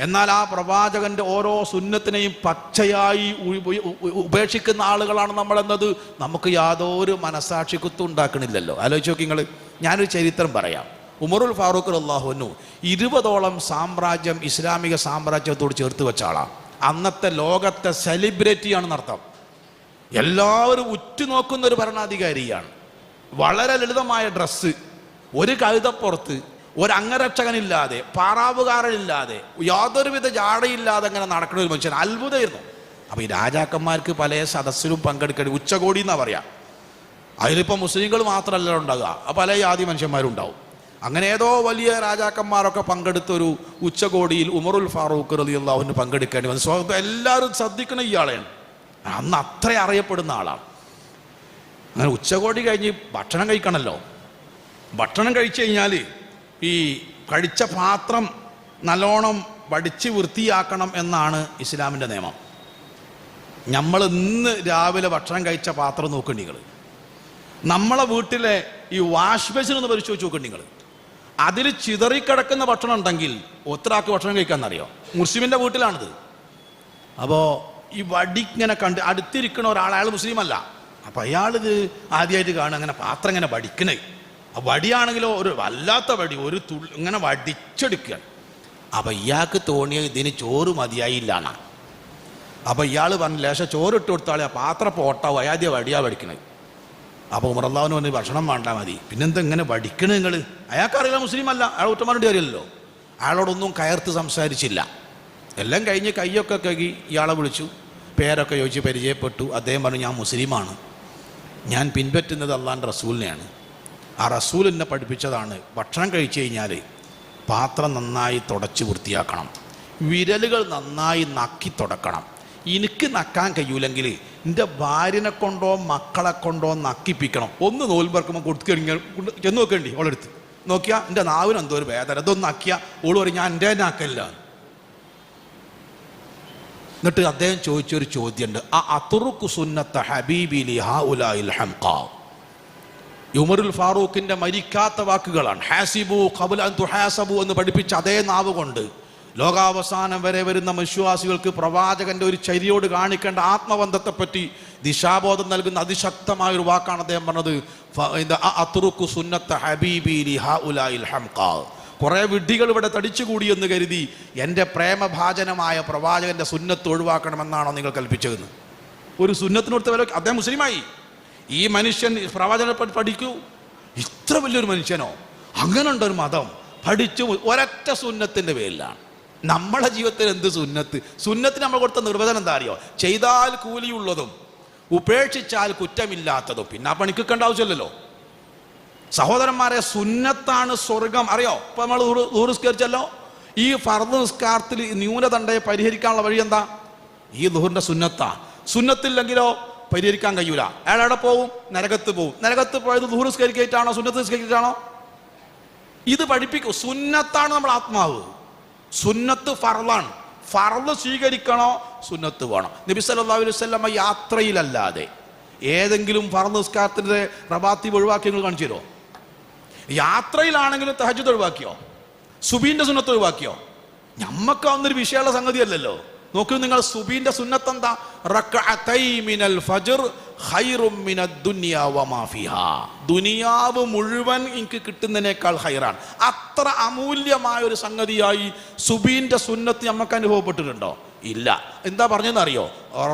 എന്നാൽ ആ പ്രവാചകന്റെ ഓരോ സുന്നത്തിനെയും പച്ചയായി ഉപേക്ഷിക്കുന്ന ആളുകളാണ് നമ്മളെന്നത് നമുക്ക് യാതൊരു മനസാക്ഷി കുത്തും ഉണ്ടാക്കണില്ലല്ലോ. ആലോചിച്ച് നോക്കി നിങ്ങൾ. ഞാനൊരു ചരിത്രം പറയാം. ഉമറുൽ ഫാറൂഖ് റളിയല്ലാഹു അൻഹു 20ഓളം സാമ്രാജ്യം ഇസ്ലാമിക സാമ്രാജ്യത്തോട് ചേർത്ത് വെച്ച ആളാണ്. അന്നത്തെ ലോകത്തെ സെലിബ്രിറ്റിയാണെന്ന് അർത്ഥം. എല്ലാവരും ഉറ്റുനോക്കുന്ന ഒരു ഭരണാധികാരിയാണ്. വളരെ ലളിതമായ ഡ്രസ്സ്, ഒരു കഴുതപ്പുറത്ത്, ഒരു അംഗരക്ഷകനില്ലാതെ, പാറാവുകാരനില്ലാതെ, യാതൊരുവിധ ജാടയില്ലാതെ അങ്ങനെ നടക്കുന്ന ഒരു മനുഷ്യൻ. അത്ഭുതമായിരുന്നു. അപ്പോൾ ഈ രാജാക്കന്മാർക്ക് പല സദസ്സിലും പങ്കെടുക്കേണ്ടി ഉച്ചകോടി എന്നാ പറയാം. അതിലിപ്പോൾ മുസ്ലിങ്ങൾ മാത്രമല്ല ഉണ്ടാകുക, പല ജാതി മനുഷ്യന്മാരും ഉണ്ടാവും. അങ്ങനെ ഏതോ വലിയ രാജാക്കന്മാരൊക്കെ പങ്കെടുത്തൊരു ഉച്ചകോടിയിൽ ഉമറുൽ ഫാറൂഖ് റളിയല്ലാഹു അൻഹു പങ്കെടുക്കേണ്ടി വന്നു. സ്വാഗതം എല്ലാവരും ശ്രദ്ധിക്കണ ഇയാളെയാണ്, അന്ന് അത്ര അറിയപ്പെടുന്ന ആളാണ്. അങ്ങനെ ഉച്ചകോടി കഴിഞ്ഞ് ഭക്ഷണം കഴിക്കണമല്ലോ. ഭക്ഷണം കഴിച്ചു കഴിഞ്ഞാൽ ഈ കഴിച്ച പാത്രം നല്ലോണം വടിച്ച് വൃത്തിയാക്കണം എന്നാണ് ഇസ്ലാമിൻ്റെ നിയമം. നമ്മൾ ഇന്ന് രാവിലെ ഭക്ഷണം കഴിച്ച പാത്രം നോക്കണ്ട നിങ്ങൾ. നമ്മളെ വീട്ടിലെ ഈ വാഷ് ബേസിൻ ഒന്ന് പരിശോധിച്ച് നോക്കണ്ട നിങ്ങൾ. അതിൽ ചിതറിക്കിടക്കുന്ന ഭക്ഷണം ഉണ്ടെങ്കിൽ ഒത്തിരാൾക്ക് ഭക്ഷണം കഴിക്കാമെന്നറിയോ? മുസ്ലിമിൻ്റെ വീട്ടിലാണിത്. അപ്പോൾ ഈ വടി ഇങ്ങനെ കണ്ട് അടുത്തിരിക്കണ ഒരാൾ, അയാൾ മുസ്ലിം അല്ല, അപ്പം അയാളിത് ആദ്യമായിട്ട് കാണുക അങ്ങനെ പാത്രം ഇങ്ങനെ വടിക്കണേ. ആ വടിയാണെങ്കിലോ ഒരു വല്ലാത്ത വടി, ഒരു ഇങ്ങനെ വടിച്ചെടുക്കുക. അപ്പം ഇയാൾക്ക് തോന്നിയ ഇതിന് ചോറ് മതിയായില്ലാണ്. അപ്പം ഇയാൾ പറഞ്ഞു ലേശം ചോറ് ഇട്ട് കൊടുത്താളെ ആ പാത്രം പോട്ടാവും, അയാദ്യ വടിയാ വടിക്കണത്. അപ്പോൾ ഉമർ അള്ളാഹുവിന് പറഞ്ഞ് ഭക്ഷണം വേണ്ട മതി, പിന്നെന്താ ഇങ്ങനെ വടിക്കണേ നിങ്ങൾ? അയാൾക്കറിയില്ല മുസ്ലിം അല്ല, അയാൾ കുറ്റമാരുടെ കാര്യമല്ലോ. അയാളോടൊന്നും കയർത്ത് സംസാരിച്ചില്ല. എല്ലാം കഴിഞ്ഞ് കൈയൊക്കെ കഴുകി ഇയാളെ വിളിച്ചു, പേരൊക്കെ ചോദിച്ച് പരിചയപ്പെട്ടു. അദ്ദേഹം പറഞ്ഞു ഞാൻ മുസ്ലിമാണ്, ഞാൻ പിൻപറ്റുന്നത് അള്ളാൻ്റെ റസൂലിനെയാണ്. ആ റസൂൽ എന്നെ പഠിപ്പിച്ചതാണ് ഭക്ഷണം കഴിച്ചു കഴിഞ്ഞാൽ പാത്രം നന്നായി തുടച്ച് വൃത്തിയാക്കണം, വിരലുകൾ നന്നായി നക്കി തുടക്കണം. എനിക്ക് നക്കാൻ കഴിയൂലെങ്കിൽ എൻ്റെ ഭാര്യനെ കൊണ്ടോ മക്കളെ കൊണ്ടോ നക്കിപ്പിക്കണം. ഒന്ന് നോൽമ്പറക്കുമ്പോൾ കൊടുത്തു കഴിഞ്ഞാൽ ചെന്ന് നോക്കേണ്ടി ഓളെടുത്ത് നോക്കിയാൽ എൻ്റെ നാവിന് എന്തോ ഒരു വേദന, അതൊന്ന് നക്കിയാൽ ഓള് പറയും ഞാൻ എൻ്റെ നാക്കല്ല. എന്നിട്ട് അദ്ദേഹം ചോദിച്ചൊരു ചോദ്യമുണ്ട്, ആ അത്റുക്കു സുന്നത്ത ഹബീബി ലിഹാഉലാഇൽ ഹംഖാ. ഉമറുൽ ഫാറൂഖിന്റെ മരിക്കാത്ത വാക്കുകളാണ്. ഹാസിബു ഖബ്ല അൻ തുഹാസബു എന്ന് പഠിപ്പിച്ച അതേ നാവ് കൊണ്ട് ലോകാവസാനം വരെ വരുന്ന വിശ്വാസികൾക്ക് പ്രവാചകന്റെ ഒരു ചര്യയോട് കാണിക്കേണ്ട ആത്മബന്ധത്തെപ്പറ്റി ദിശാബോധം നൽകുന്ന അതിശക്തമായൊരു വാക്കാണ് അദ്ദേഹം പറഞ്ഞത്. അത്റുക്കു സുന്നത്ത ഹബീബി ലിഹാഉലാഇൽ ഹംഖാ. കുറേ വിഡ്ഢികൾ ഇവിടെ തടിച്ചുകൂടി എന്ന് കരുതി എൻ്റെ പ്രേമഭാജനമായ പ്രവാചകന്റെ സുന്നത്ത് ഒഴിവാക്കണമെന്നാണോ നിങ്ങൾ കൽപ്പിച്ചതെന്ന്? ഒരു സുന്നത്തിനടുത്ത വില അദ്ദേഹം മുസ്ലിമായി. ഈ മനുഷ്യൻ പ്രവാചകനെ പഠിക്കൂ, ഇത്ര വലിയൊരു മനുഷ്യനോ? അങ്ങനെ ഉണ്ടൊരു മതം പഠിച്ചു ഒരൊറ്റ സുന്നത്തിൻ്റെ പേരിലാണ്. നമ്മളെ ജീവിതത്തിൽ എന്ത് സുന്നത്ത്? സുന്നത്തിന് നമ്മൾ കൊടുത്ത നിർവചനം എന്താ അറിയോ? ചെയ്താൽ കൂലിയുള്ളതും ഉപേക്ഷിച്ചാൽ കുറ്റമില്ലാത്തതും. പിന്നെ ആ പണിക്കേണ്ട ആവശ്യമില്ലല്ലോ സഹോദരന്മാരെ. സുന്നത്താണ് സ്വർഗം. അറിയോ? ഇപ്പൊ നമ്മൾ ദുഹുസ്കരിച്ചല്ലോ, ഈ ഫർദ് നിസ്കാരത്തിൽ ന്യൂനതണ്ടയെ പരിഹരിക്കാനുള്ള വഴി എന്താ? ഈ ദുഹുറിന്റെ സുന്നത്താ. സുന്നത്തില്ലെങ്കിലോ പരിഹരിക്കാൻ കഴിയൂല. അയാൾ എവിടെ പോവും? നരകത്ത് പോവും. നരകത്ത് പോയത് ദുഹുസ്കരിക്കായിട്ടാണോ സുന്നത്ത് നിസ്കരിച്ചിട്ടാണോ? ഇത് പഠിപ്പിക്കും. സുന്നത്താണ് നമ്മൾ ആത്മാവ്. സുന്നത്ത് ഫർളാണ്. ഫർള് സ്വീകരിക്കണോ സുന്നത്ത് വേണം. നബി സല്ലല്ലാഹു അലൈഹി വസല്ലം യാത്രയിലല്ലാതെ ഏതെങ്കിലും ഫർള് നിസ്കാരത്തിന്റെ റവാത്തീബ് ഒഴിവാക്കി നിങ്ങൾ കാണിച്ചു തരുമോ? യാത്രയിലാണെങ്കിലും തഹജ്ജുദ് ഒഴിവാക്കിയോ? സുബീന്റെ സുന്നത്ത് ഒഴിവാക്കിയോ? ഞമ്മക്ക് അന്നൊരു വിഷയമുള്ള സംഗതിയല്ലല്ലോ. നോക്കൂ നിങ്ങൾ, സുബീന്റെ സുന്നത്ത് എന്താ? റക്അതൈ മിനൽ ഫജ്ർ ഖൈറും മിനദ് ദുനിയ വമാ ഫിഹാ. ദുനിയാവ് മുഴുവൻ എനിക്ക് കിട്ടുന്നതിനേക്കാൾ ഖൈറാണ്. അത്ര അമൂല്യമായ ഒരു സംഗതിയായി സുബീന്റെ സുന്നത്ത് നമുക്ക് അനുഭവപ്പെട്ടിട്ടുണ്ടോ? ഇല്ല. എന്താ പറഞ്ഞതെന്നറിയോ?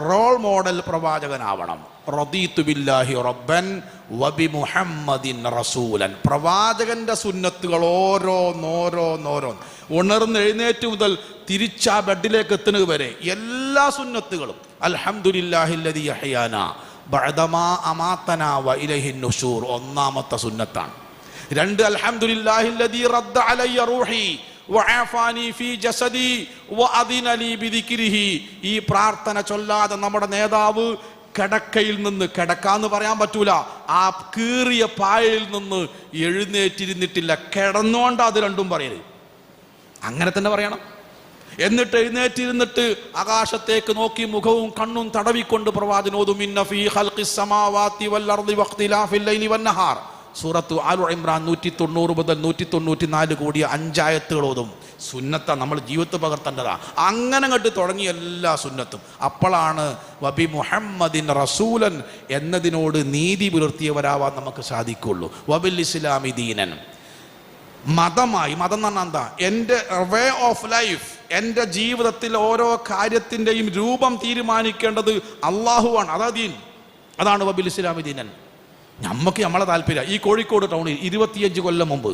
Role model പ്രവാചകനാവണം. റദീതു ബില്ലാഹി റബ്ബൻ വബി മുഹമ്മദിൻ റസൂലൻ. പ്രവാചകന്റെ സുന്നത്തുകൾ ഓരോന്നോരോന്നോരോന്ന് ഉണർന്ന് എഴുന്നേറ്റ് മുതൽ തിരിച്ചാ ബെഡിലേക്ക് എത്തുന്നത് വരെ എല്ലാ സുന്നത്തുകളും അൽഹംദുലില്ലാഹില്ലദീ അഹ്യാനാ ബഅദമാ അമാതനാ വ ഇലൈഹിൻ നുശൂർ ഒന്നാമത്തെ സുന്നത്താണ്. രണ്ട്, അൽഹംദുലില്ലാഹില്ലദീ റദ്ദ അലയ്യ റൂഹി വഅഫാനി ഫീ ജസദി വഅദിന ലീ ബിദിക്രിഹി. ഈ പ്രാർത്ഥന ചൊല്ലാതെ നമ്മുടെ നേതാവ് കിടക്കയിൽ നിന്ന്, കിടക്കാന്ന് പറയാൻ പറ്റൂല, ആ കീറിയ പായയിൽ നിന്ന് എഴുന്നേറ്റിരുന്നിട്ടില്ല. കിടന്നോണ്ട് അത് രണ്ടും പറയരുത്, അങ്ങനെ തന്നെ പറയണം. എന്നിട്ട് എഴുന്നേറ്റിരുന്നിട്ട് ആകാശത്തേക്ക് നോക്കി മുഖവും കണ്ണും തടവിക്കൊണ്ട് പ്രവാചകനോദും ഇന്ന ഫീ ഖൽഖിസ് സമാവാതി വൽ അർളി വഖ്തിലാഫിൽ ലൈലി വൻ നഹാർ. സൂറത്തു ആൽ ഇംറാൻ 190 മുതൽ 194 കൂടിയ 5 ആയത്തുകളോതും. സുന്നത്ത നമ്മൾ ജീവിതത്തിൽ പകർത്തേണ്ടതാ. അങ്ങനെ അങ്ങോട്ട് തുടങ്ങി എല്ലാ സുന്നത്തും. അപ്പോഴാണ് വബി മുഹമ്മദിൻ റസൂലൻ എന്നതിനോട് നീതി പുലർത്തിയവരാവാൻ നമുക്ക് സാധിക്കുള്ളൂ. വബിൽ ഇസ്ലാമി ദീനൻ, മതമായി. മതം എന്ന് പറഞ്ഞാൽ എന്താ? എൻ്റെ വേ ഓഫ് ലൈഫ്, എൻ്റെ ജീവിതത്തിൽ ഓരോ കാര്യത്തിൻ്റെയും രൂപം തീരുമാനിക്കേണ്ടത് അള്ളാഹുവാണ്. അതാ ദീൻ, അതാണ് വബിൽ ഇസ്ലാമി ദീനൻ. നമുക്ക് നമ്മളെ താല്പര്യം. ഈ കോഴിക്കോട് ടൗണിൽ 25 കൊല്ലം മുമ്പ്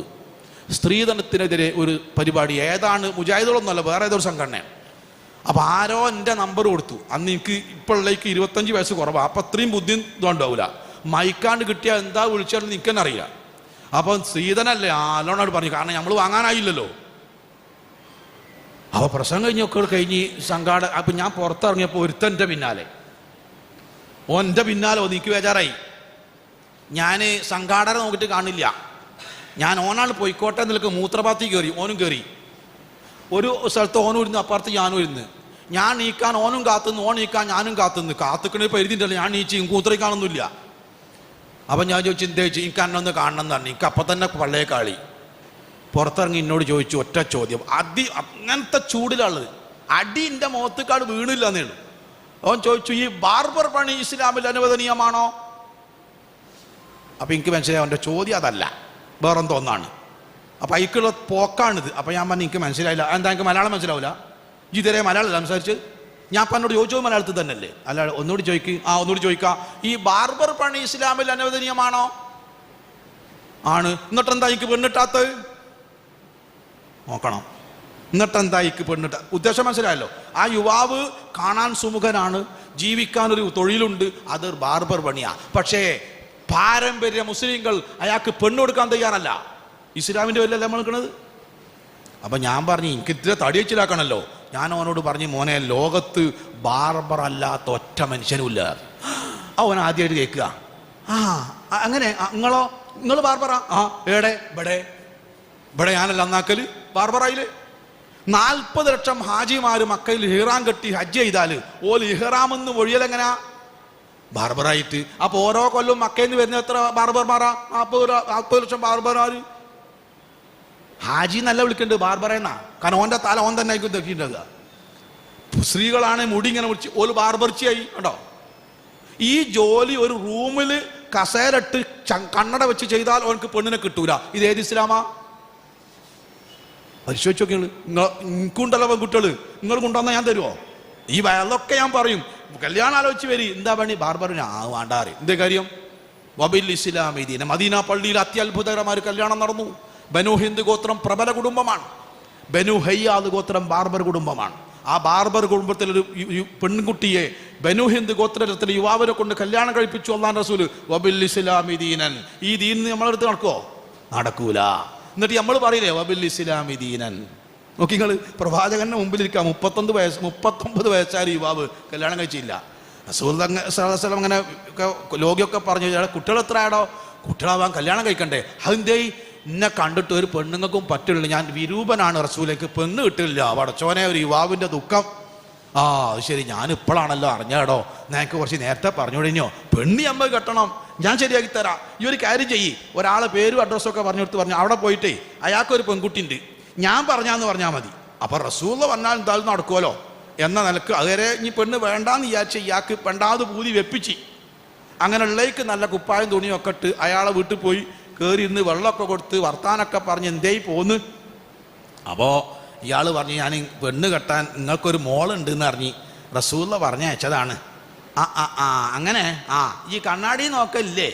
സ്ത്രീധനത്തിനെതിരെ ഒരു പരിപാടി, ഏതാണ് മുജാഹിദുകളൊന്നുമല്ല, വേറെ ഏതൊരു സംഘടന, അപ്പം ആരോ എൻ്റെ നമ്പർ കൊടുത്തു. അന്ന് എനിക്ക് ഇപ്പോഴേക്ക് 25 വയസ്സ് കുറവാണ്. അപ്പം അത്രയും ബുദ്ധി ഇതുണ്ടാവില്ല. മൈക്കാണ്ട് കിട്ടിയാൽ എന്താ വിളിച്ചാലും എനിക്ക് തന്നെ അറിയില്ല. അപ്പം സീതനല്ലേ ആലോണോട് പറഞ്ഞു, കാരണം നമ്മൾ വാങ്ങാനായില്ലല്ലോ. അപ്പോൾ പ്രസംഗം കഴിഞ്ഞ് സംഘാടക അപ്പം ഞാൻ പുറത്തിറങ്ങിയപ്പോൾ ഒരുത്തൻ്റെ പിന്നാലെ ഓൻ്റെ പിന്നാലെ എനിക്ക് ബേജാറായി. ഞാൻ സംഘാടകരെ നോക്കിയിട്ട് കാണില്ല. ഞാൻ ഓനാണ് പോയിക്കോട്ടെ നിലക്ക് മൂത്രപാത്തി കയറി, ഓനും കയറി. ഒരു സ്ഥലത്ത് ഓനും ഇരുന്ന്, അപ്പുറത്ത് ഞാനും ഇരുന്ന്. ഞാൻ നീക്കാൻ ഓനും കാത്തുനിന്ന്, ഓൻ നീക്കാൻ ഞാനും കാത്തുക്കണ പരിധിണ്ടല്ലോ. ഞാൻ നീച്ച് കൂത്രയ്ക്കാണൊന്നുമില്ല. അപ്പം ഞാൻ ചോദിച്ചു, എന്താ ചോദിച്ചു, എനിക്ക് അന്നൊന്ന് കാണണം എന്ന് പറഞ്ഞു. എനിക്ക് അപ്പം തന്നെ പള്ളയെ കാളി. പുറത്തിറങ്ങി എന്നോട് ചോദിച്ചു ഒറ്റ ചോദ്യം. അങ്ങനത്തെ ചൂടിലുള്ളത് അടി എൻ്റെ മുഖത്തേക്കാൾ വീണില്ല എന്നേ ഉള്ളൂ. അവൻ ചോദിച്ചു, ഈ ബാർബർ പണി ഇസ്ലാമിൽ അനുവദനീയമാണോ? അപ്പം എനിക്ക് മനസ്സിലായി അവൻ്റെ ചോദ്യം അതല്ല, വേറെന്തോ ഒന്നാണ്. അപ്പം അതിക്കുള്ള പോക്കാണിത്. അപ്പം ഞാൻ പറഞ്ഞു, എനിക്ക് മനസ്സിലായില്ല. എന്താ എനിക്ക് മലയാളം മനസ്സിലാവില്ല? ഇതുവരെ മലയാളം സംസാരിച്ച് ഞാൻ അപ്പം എന്നോട് ചോദിച്ചത് മലയാളത്തിൽ തന്നെയല്ലേ? അല്ല, ഒന്നുകൂടി ചോദിക്കാം. ഈ ബാർബർ പണി ഇസ്ലാമിൽ അനുവദനീയമാണോ? ആണ്. എന്നിട്ടെന്താ എനിക്ക് പെണ്ണിട്ടാത്തത്? നോക്കണം. എന്നിട്ടെന്താ എനിക്ക് പെണ്ണിട്ട? ഉദ്ദേശം മനസ്സിലായല്ലോ. ആ യുവാവ് കാണാൻ സുമുഖനാണ്, ജീവിക്കാനൊരു തൊഴിലുണ്ട്, അത് ബാർബർ പണിയാ. പക്ഷേ പാരമ്പര്യ മുസ്ലിങ്ങൾ അയാൾക്ക് പെണ്ണ് കൊടുക്കാൻ തയ്യാറല്ല. ഇസ്ലാമിൻ്റെ വല്ലല്ല നമ്മൾ നിൽക്കുന്നത്. അപ്പം ഞാൻ പറഞ്ഞു, എനിക്ക് ഇത്ര തടി വെച്ചിലാക്കണമല്ലോ. ഞാൻ അവനോട് പറഞ്ഞു, മോനെ, ലോകത്ത് ബാർബർ അല്ലാത്ത ഒറ്റ മനുഷ്യനുമില്ല. അവൻ ആദ്യമായിട്ട് കേൾക്കുക. അങ്ങനെ നിങ്ങൾ ബാർബറാ? എവിടെ? ഇവിടെ ഞാനല്ല അന്നാക്കല് ബാർബറായില്. 40 ലക്ഷം ഹാജിമാര് മക്കയിൽ ഇഹ്റാം കെട്ടി ഹജ്ജ് ചെയ്താൽ ഓല് ഇഹ്റാമെന്ന് മൊഴിയലെങ്ങനാ? ബാർബറായിട്ട്. അപ്പോൾ ഓരോ കൊല്ലം മക്കയിൽ നിന്ന് വരുന്ന എത്ര ബാർബർമാരാ? 40 ലക്ഷം ബാർബർമാര്. ഹാജി നല്ല വിളിക്കുന്നുണ്ട് ബാർബറേന്നാ, കാരണം ഓൻ്റെ തല ഓൻ തന്നെ ആയിരിക്കും തെക്കിയിട്ടുണ്ടാകുക. സ്ത്രീകളാണ് മുടി ഇങ്ങനെ വിളിച്ച് ഓല് ബാർബർച്ചിയായി കേട്ടോ. ഈ ജോലി ഒരു റൂമിൽ കസേരട്ട് കണ്ണട വെച്ച് ചെയ്താൽ ഓനക്ക് പെണ്ണിനെ കിട്ടൂല. ഇത് ഏത് ഇസ്ലാമാ? പരിശോധിച്ച് നോക്കിയാണ്. എനിക്കുണ്ടല്ലോ പെൺകുട്ടികൾ, നിങ്ങൾ കൊണ്ടുവന്നാൽ ഞാൻ തരുമോ? ഈ വയലൊക്കെ ഞാൻ പറയും, കല്യാണം ആലോചിച്ച് വരി. എന്താ പണി? ബാർബറിന് വേണ്ടാറി. എന്തേ കാര്യം? വബിൽ ഇസ്ലാമി ദീന. മദീന പള്ളിയിൽ അത്യത്ഭുതകരമായ കല്യാണം നടന്നു. ബനു ഹിന്ദ് ഗോത്രം പ്രബല കുടുംബമാണ്. ബനു ഹയ്യാദ് ഗോത്രം ബാർബർ കുടുംബമാണ്. ആ ബാർബർ കുടുംബത്തിലൊരു പെൺകുട്ടിയെ ബനു ഹിന്ദ് ഗോത്രത്തിലെ യുവാവിനെ കൊണ്ട് കല്യാണം കഴിപ്പിച്ചു അല്ലാഹു റസൂൽ. വബിൽ ഇസ്ലാമി ദീനൻ. ഈ ദീൻ നമ്മളെടുത്ത് നടക്കുമോ? നടക്കൂല. എന്നിട്ട് നമ്മൾ പറയില്ലേ വബിൽ ഇസ്ലാമി ദീനൻ? നോക്കി നിങ്ങൾ, പ്രവാചകന്റെ മുമ്പിലിരിക്കുക, 39 വയസ്സായ യുവാവ് കല്യാണം കഴിച്ചില്ല. റസൂൽ സല്ലല്ലാഹു അങ്ങനെ ലോകിയൊക്കെ പറഞ്ഞു, കുട്ടികൾ എത്ര ആടോ? കുട്ടികളാവാൻ കല്യാണം കഴിക്കണ്ടേ? അതെന്തേ? എന്നെ കണ്ടിട്ട് ഒരു പെണ്ണുങ്ങൾക്കും പറ്റില്ല, ഞാൻ വിരൂപനാണ്, റസൂലേക്ക് പെണ്ണ് കിട്ടില്ല. പടച്ചോനെ, ഒരു യുവാവിൻ്റെ ദുഃഖം. അത് ശരി, ഞാൻ ഇപ്പോഴാണല്ലോ അറിഞ്ഞാടോ, നിനക്ക് കുറച്ച് നേരത്തെ പറഞ്ഞു കഴിഞ്ഞോ? പെണ്ണ് അമ്മ കെട്ടണം, ഞാൻ ശരിയാക്കി തരാം. ഈ ഒരു കാര്യം ചെയ്യ്. ഒരാളെ പേരും അഡ്രസ്സൊക്കെ പറഞ്ഞു അവിടെ പോയിട്ടേ അയാൾക്കൊരു പെൺകുട്ടി ഉണ്ട്, ഞാൻ പറഞ്ഞാന്ന് പറഞ്ഞാൽ മതി. അപ്പം റസൂൽ പറഞ്ഞാൽ എന്തായാലും നടക്കുമല്ലോ എന്ന നിലക്ക് അതുവരെ ഇനി പെണ്ണ് വേണ്ടാന്ന് വിചാരിച്ച് ഇയാൾക്ക് പെണ്ടാത് പൂതി വെപ്പിച്ച് അങ്ങനെ ഉള്ളേക്ക് നല്ല കുപ്പായം തുണിയൊക്കെ ഇട്ട് അയാളെ വീട്ടിൽ പോയി കയറി ഇരുന്ന് വെള്ളമൊക്കെ കൊടുത്ത് വർത്താനൊക്കെ പറഞ്ഞ് എന്തേയി പോന്ന്. അപ്പോൾ ഇയാൾ പറഞ്ഞു, ഞാൻ പെണ്ണ് കെട്ടാൻ നിങ്ങൾക്കൊരു മോളുണ്ട് എന്ന് അറിഞ്ഞ് റസൂൽ പറഞ്ഞയച്ചതാണ്. അങ്ങനെ ഈ കണ്ണാടി നോക്കല്ലേ?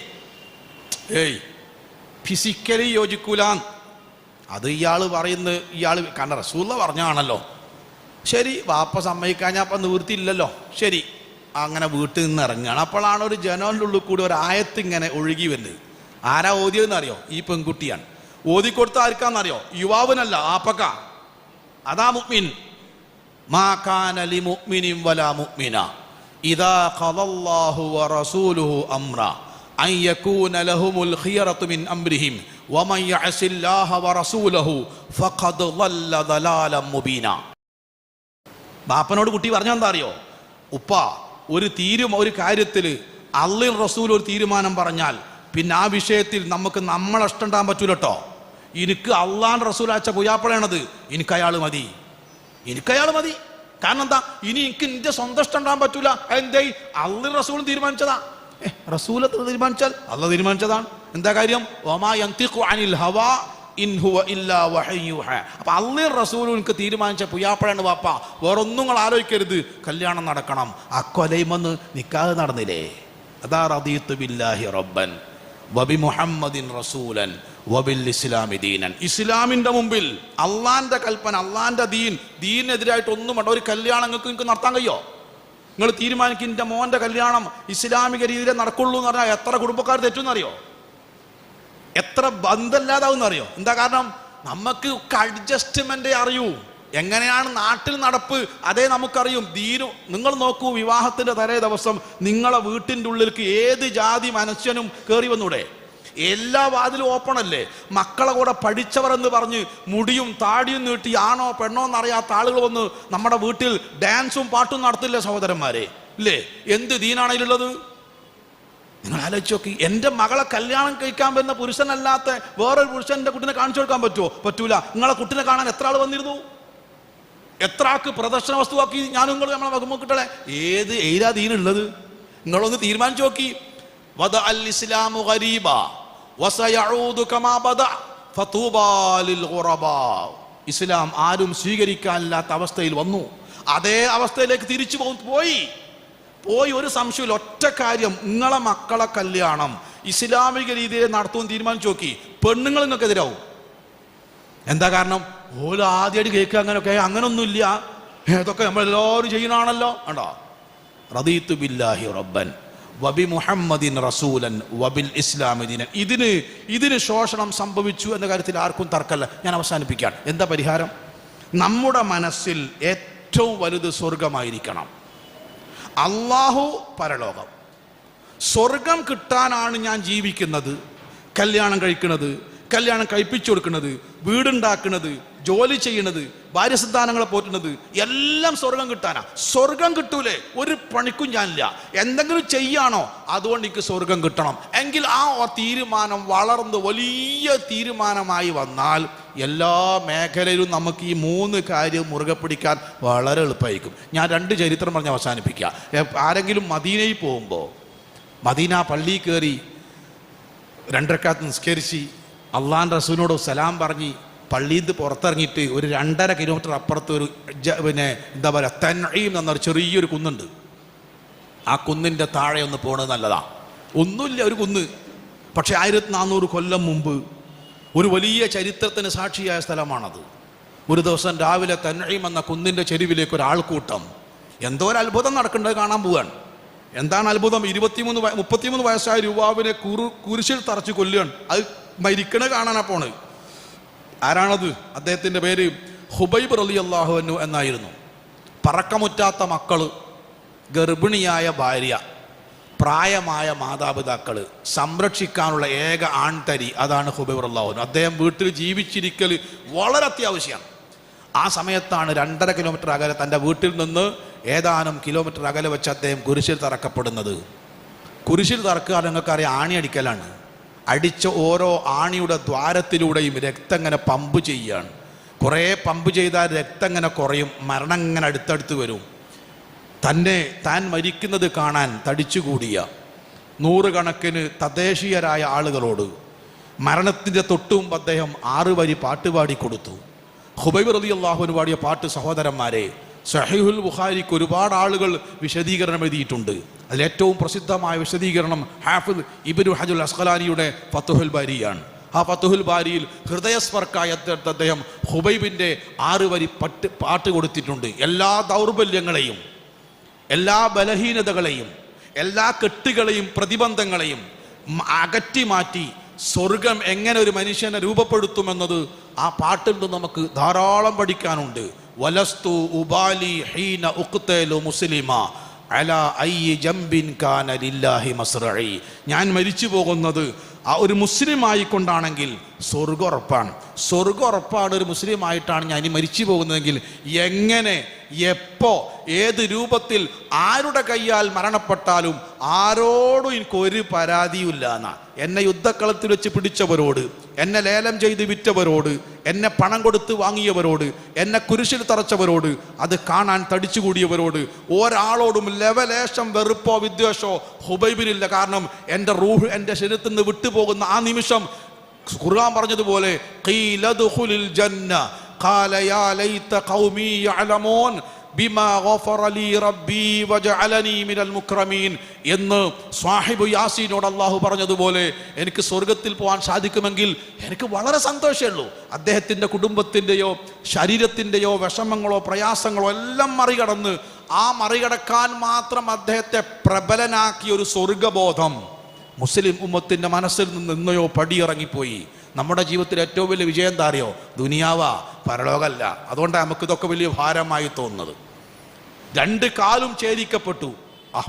ഏയ്, ഫിസിക്കലി യോജിക്കൂലാന്ന് അത് ഇയാൾ പറയുന്നത്. ഇയാൾ കാരണം റസൂൽ പറഞ്ഞാണല്ലോ. ശരി, വാപ്പ സമ്മതിക്കാൻ അപ്പം നിവൃത്തിയില്ലല്ലോ. ശരി, അങ്ങനെ വീട്ടിൽ നിന്ന് ഇറങ്ങുകയാണ്. അപ്പോഴാണ് ഒരു ജനലിൻ്റെ ഉള്ളിൽ കൂടി ഒരു ആയത്ത് ഇങ്ങനെ ഒഴുകി വരുന്നത്. ആരാ ഓതിയെന്നറിയോ? ഈ പെൺകുട്ടിയാണ്. ഓതിക്കൊടുത്ത ആർക്കാന്നറിയോ? യുവാവിനല്ല, ആപ്പക്ക. അതാ മുഅ്മിൻ. മാ കാന ലി മുഅ്മിനിൻ വലാ മുഅ്മിന ഇദാ ഖദല്ലാഹു വറസൂലുഹു അംറ അൻ യകൂന ലഹുമുൽ ഖിയറതു മിൻ അംരിഹിം വമൻ യഅസില്ലാഹ വറസൂലഹു ഫഖദ് ളല്ല ദലാലൻ മുബീന. ബാപ്പനോട് കുട്ടി പറഞ്ഞാൽ എന്താ അറിയോ? ഉപ്പ, ഒരു കാര്യത്തിൽ അള്ളയും റസൂൽ ഒരു തീരുമാനം പറഞ്ഞാൽ പിന്നെ ആ വിഷയത്തിൽ നമുക്ക് നമ്മളെ ഇഷ്ടണ്ടാൻ പറ്റൂല കേട്ടോ. എനിക്ക് അള്ളാഹ് റസൂൽ അയച്ച പുയ്യാപ്പളയാണത്, എനിക്കയാൾ മതി. കാരണം എന്താ? ഇനി എനിക്ക് എൻ്റെ സ്വന്തം ഇഷ്ടണ്ടാൻ പറ്റൂല. എന്തേ? അള്ളയും റസൂലും തീരുമാനിച്ചതാ. റസൂൽ തീരുമാനിച്ചാൽ അള്ളാഹ് തീരുമാനിച്ചതാണ്. എന്താ കാര്യം? വമാ യൻതിഖു അനിൽ ഹവാ ഇൻ ഹുവ ഇല്ലാ വഹയ്യുഹ. അപ്പം അള്ളയും റസൂലും എനിക്ക് തീരുമാനിച്ച പുയ്യാപ്പളയാണ് വാപ്പ, വേറൊന്നും നിങ്ങൾ ആലോചിക്കരുത്, കല്യാണം നടക്കണം. അക്കൊലൈമെന്ന് നിക്കാഹ് നടന്നില്ലേ? അതാ റദീതു ബില്ലാഹി റബ്ബൻ വബി മുഹമ്മദിൻ റസൂലൻ വബിൽ ഇസ്ലാമി ദീനൻ. ഇസ്ലാമിന്റെ മുമ്പിൽ അള്ളാന്റെ കൽപ്പന, അള്ളാന്റെ ദീനെതിരായിട്ട് ഒന്നും വേണ്ട. ഒരു കല്യാണം നിങ്ങൾക്ക് നടത്താൻ കഴിയോ? നിങ്ങൾ തീരുമാനിക്കും എൻ്റെ മോൻ്റെ കല്യാണം ഇസ്ലാമിക രീതിയിലേ നടക്കുള്ളൂ എന്ന് പറഞ്ഞാൽ എത്ര കുടുംബക്കാർ തെറ്റുമെന്നറിയോ? എത്ര ബന്ധമില്ലാതാവുമെന്നറിയോ? എന്താ കാരണം? നമുക്ക് അഡ്ജസ്റ്റ്മെന്റ് അറിയൂ. എങ്ങനെയാണ് നാട്ടിൽ നടപ്പ് അതേ നമുക്കറിയും. നിങ്ങൾ നോക്കൂ, വിവാഹത്തിന്റെ തലേ ദിവസം നിങ്ങളെ വീട്ടിൻ്റെ ഉള്ളിലേക്ക് ഏത് ജാതി മനുഷ്യനും കയറി വന്നൂടെ? എല്ലാ വാതിലും ഓപ്പൺ അല്ലേ? മക്കളെ കൂടെ പഠിച്ചവർ എന്ന് പറഞ്ഞ് മുടിയും താടിയും നീട്ടി ആണോ പെണ്ണോ എന്നറിയാത്ത ആളുകൾ വന്ന് നമ്മുടെ വീട്ടിൽ ഡാൻസും പാട്ടും നടത്തില്ലേ സഹോദരന്മാരെ? ഇല്ലേ? എന്ത് ദീനാണതിലുള്ളത്? നിങ്ങൾ ആലോചിച്ച് നോക്കി. എൻ്റെ മകളെ കല്യാണം കഴിക്കാൻ വരുന്ന പുരുഷനല്ലാത്ത വേറൊരു പുരുഷൻ്റെ കുട്ടിനെ കാണിച്ചു കൊടുക്കാൻ പറ്റുമോ? പറ്റൂല. നിങ്ങളെ കുട്ടിനെ കാണാൻ എത്ര ആൾ വന്നിരുന്നു? എത്ര ആൾക്ക് പ്രദർശന വസ്തുവാക്കി ഞാനും നിങ്ങൾ നമ്മളെ വകുമക്കിട്ടളെ? ഏതാ ദീനുള്ളത്? നിങ്ങളൊന്ന് തീരുമാനിച്ചു നോക്കി. വദ അൽ ഇസ്ലാമു ഗരീബ വസയഊദു കമാ ബദ ഫതൂബാ ലിൽ ഗുറബാ. ഇസ്ലാം ആരും സ്വീകരിക്കാനില്ലാത്ത അവസ്ഥയിൽ വന്നു, അതേ അവസ്ഥയിലേക്ക് തിരിച്ചു പോയി. ഒരു സംശയമില്ല. ഒറ്റ കാര്യം, നിങ്ങളെ മക്കളെ കല്യാണം ഇസ്ലാമിക രീതിയിൽ നടത്തുമെന്ന് തീരുമാനിച്ചു നോക്കി. പെണ്ണുങ്ങൾ നിങ്ങൾക്കെതിരാവും. എന്താ കാരണം? ഓല് ആദ്യമായിട്ട് കേൾക്കുക അങ്ങനെയൊക്കെ. അങ്ങനൊന്നുമില്ല, ഇതൊക്കെ നമ്മളെല്ലാവരും ചെയ്യണാണല്ലോ. ഉണ്ടോ? റദീതു ബില്ലാഹി റബ്ബൻ വബി മുഹമ്മദിൻ റസൂലൻ വബിൽ ഇസ്ലാമി ദീനൻ. ഇതിന് ശോഷണം സംഭവിച്ചു എന്ന കാര്യത്തിൽ ആർക്കും തർക്കമല്ല. ഞാൻ അവസാനിപ്പിക്കുകയാണ്. എന്താ പരിഹാരം? നമ്മുടെ മനസ്സിൽ ഏറ്റവും വലുത് സ്വർഗമായിരിക്കണം. അള്ളാഹു, പരലോകം. സ്വർഗം കിട്ടാനാണ് ഞാൻ ജീവിക്കുന്നത്, കല്യാണം കഴിക്കുന്നത്, കല്യാണം കഴിപ്പിച്ചു കൊടുക്കുന്നത്, വീടുണ്ടാക്കുന്നത്, ജോലി ചെയ്യണത്, ഭാര്യസന്താനങ്ങളെ പോറ്റുന്നത്, എല്ലാം സ്വർഗം കിട്ടാനാ. സ്വർഗം കിട്ടൂലേ? ഒരു പണിക്കും ഞാനില്ല. എന്തെങ്കിലും ചെയ്യാണോ? അതുകൊണ്ട് എനിക്ക് സ്വർഗം കിട്ടണം എങ്കിൽ ആ തീരുമാനം വളർന്ന് വലിയ തീരുമാനമായി വന്നാൽ എല്ലാ മേഖലയിലും നമുക്ക് ഈ 3 കാര്യം മുറുകെ പിടിക്കാൻ വളരെ എളുപ്പമായിരിക്കും. ഞാൻ 2 ചരിത്രം പറഞ്ഞ് അവസാനിപ്പിക്കാം. ആരെങ്കിലും മദീനയിൽ പോകുമ്പോൾ മദീന പള്ളിയിൽ കയറി 2 റക്അത്ത് നിസ്കരിച്ച് അള്ളാൻ്റെ റസൂലിനോട് സലാം പറഞ്ഞ് പള്ളിയിൽ നിന്ന് പുറത്തിറങ്ങിയിട്ട് ഒരു 2.5 കിലോമീറ്റർ അപ്പുറത്ത് ഒരു എന്താ പറയുക, തൻഈം എന്നൊരു ചെറിയൊരു കുന്നുണ്ട്. ആ കുന്നിൻ്റെ താഴെ ഒന്ന് പോണത് നല്ലതാണ്. ഒന്നുമില്ല, ഒരു കുന്ന്. പക്ഷെ 1400 കൊല്ലം മുമ്പ് ഒരു വലിയ ചരിത്രത്തിന് സാക്ഷിയായ സ്ഥലമാണത്. ഒരു ദിവസം രാവിലെ തൻഈം എന്ന കുന്നിൻ്റെ ചെരുവിലേക്ക് ഒരു ആൾക്കൂട്ടം എന്തോ ഒരു അത്ഭുതം നടക്കേണ്ടത് കാണാൻ പോവുകയാണ്. എന്താണ് അത്ഭുതം? 33 വയസ്സായ യുവാവിനെ കുരിശിൽ തറച്ച് കൊല്ലുകയാണ്. അത് മരിക്കണ കാണാനാ പോണ്. ആരാണത്? അദ്ദേഹത്തിൻ്റെ പേര് ഹുബൈബ് റളിയല്ലാഹു അൻഹു എന്നായിരുന്നു. പറക്കമുറ്റാത്ത മക്കള്, ഗർഭിണിയായ ഭാര്യ, പ്രായമായ മാതാപിതാക്കൾ, സംരക്ഷിക്കാനുള്ള ഏക ആൺതരി, അതാണ് ഹുബൈബ് റളിയല്ലാഹു അൻഹു. അദ്ദേഹം വീട്ടിൽ ജീവിച്ചിരിക്കൽ വളരെ അത്യാവശ്യമാണ്. ആ സമയത്താണ് 2.5 കിലോമീറ്റർ അകലെ, തൻ്റെ വീട്ടിൽ നിന്ന് ഏതാനും കിലോമീറ്റർ അകലെ വെച്ച് അദ്ദേഹം കുരിശിൽ തറക്കപ്പെടുന്നത്. കുരിശിൽ തറക്കുക നിങ്ങൾക്കറിയാം, ആണി അടിക്കലാണ്. അടിച്ച ഓരോ ആണിയുടെ ദ്വാരത്തിലൂടെയും രക്തം ഇങ്ങനെ പമ്പ് ചെയ്യുകയാണ്. കുറേ പമ്പ് ചെയ്താൽ രക്തം ഇങ്ങനെ കുറയും, മരണം ഇങ്ങനെ അടുത്തടുത്ത് വരും. താൻ മരിക്കുന്നത് കാണാൻ തടിച്ചുകൂടിയ 100 കണക്കിന് തദ്ദേശീയരായ ആളുകളോട് മരണത്തിൻ്റെ തൊട്ടുമുമ്പ് അദ്ദേഹം 6 വരി പാട്ട് പാടിക്കൊടുത്തു. ഹുബൈബ് റളിയല്ലാഹു അൻഹു പാടിയ പാട്ട്, സഹോദരന്മാരെ, സഹീഹുൽ ബുഖാരിക്ക് ഒരുപാട് ആളുകൾ വിശദീകരണം എഴുതിയിട്ടുണ്ട്. അതിലേറ്റവും പ്രസിദ്ധമായ വിശദീകരണം ഹാഫിദ് ഇബ്നു ഹജർ അസ്ഖലാനിയുടെ ഫത്ഹുൽ ബാരിയാണ്. ആ ഫത്ഹുൽ ബാരിയിൽ ഹൃദയസ്പർക്കായ അദ്ദേഹം ഹുബൈബിൻ്റെ 6 വരി പാട്ട് കൊടുത്തിട്ടുണ്ട്. എല്ലാ ദൗർബല്യങ്ങളെയും, എല്ലാ ബലഹീനതകളെയും, എല്ലാ കെട്ടുകളെയും പ്രതിബന്ധങ്ങളെയും അകറ്റി മാറ്റി സ്വർഗം എങ്ങനെ ഒരു മനുഷ്യനെ രൂപപ്പെടുത്തുമെന്നത് ആ പാട്ടിൽ നിന്ന് നമുക്ക് ധാരാളം പഠിക്കാനുണ്ട്. വലസ്തു ഉബാലി ഹീന ഉഖ്തലു മുസ്ലിമ അലാ അയ്യി ജംബിൻ കാന ലില്ലാഹി മസ്റഈ. ഞാൻ മരിച്ചു പോകുന്നത് ആ ഒരു മുസ്ലിം ആയിക്കൊണ്ടാണെങ്കിൽ സ്വർഗം ഉറപ്പാണ്. ഒരു മുസ്ലിം ആയിട്ടാണ് ഞാൻ മരിച്ചു പോകുന്നതെങ്കിൽ എങ്ങനെ, എപ്പോ, ഏത് രൂപത്തിൽ, ആരുടെ കയ്യാൽ മരണപ്പെട്ടാലും ആരോടും എനിക്കൊരു പരാതിയുമില്ല എന്നാ. എന്നെ യുദ്ധക്കളത്തിൽ വെച്ച് പിടിച്ചവരോട്, എന്നെ ലേലം ചെയ്ത് വിറ്റവരോട്, എന്നെ പണം കൊടുത്ത് വാങ്ങിയവരോട്, എന്നെ കുരിശിൽ തറച്ചവരോട്, അത് കാണാൻ തടിച്ചുകൂടിയവരോട് ഒരാളോടും ലവലേശം വെറുപ്പോ വിദ്വേഷോ ഹുബൈബിനില്ല. കാരണം എൻ്റെ റൂഹ് എൻ്റെ ശരീരത്തിൽ നിന്ന് വിട്ടുപോകുന്ന ആ നിമിഷം ഖുർആൻ പറഞ്ഞതുപോലെ ഖീല ദുഖുലിൽ ജന്ന ഖാല യാ ലൈത ഖൗമി യഅലമൂൻ ബിമാ ഗഫറ ലി റബ്ബി വജഅലനി മിനൽ മുക്രമീൻ എന്ന് സ്വാഹിബു യാസീനോട് അല്ലാഹു പറഞ്ഞതുപോലെ എനിക്ക് സ്വർഗത്തിൽ പോകാൻ സാധിക്കുമെങ്കിൽ എനിക്ക് വളരെ സന്തോഷമുള്ളൂ. അദ്ദേഹത്തിൻ്റെ കുടുംബത്തിൻ്റെയോ ശരീരത്തിൻ്റെയോ വിഷമങ്ങളോ പ്രയാസങ്ങളോ എല്ലാം മറികടന്ന് ആ മറികടക്കാൻ മാത്രം അദ്ദേഹത്തെ പ്രബലനാക്കിയ ഒരു സ്വർഗബോധം മുസ്ലിം ഉമ്മത്തിൻ്റെ മനസ്സിൽ നിന്ന് ഇന്നയോ പടിയിറങ്ങിപ്പോയി. നമ്മുടെ ജീവിതത്തിൽ ഏറ്റവും വലിയ വിജയം എന്താ അറിയോ? ദുനിയാവാ, പരലോകമല്ല. അതുകൊണ്ടാണ് നമുക്കിതൊക്കെ വലിയ ഭാരമായി തോന്നുന്നത്. 2 കാലും ഛേദിക്കപ്പെട്ടു.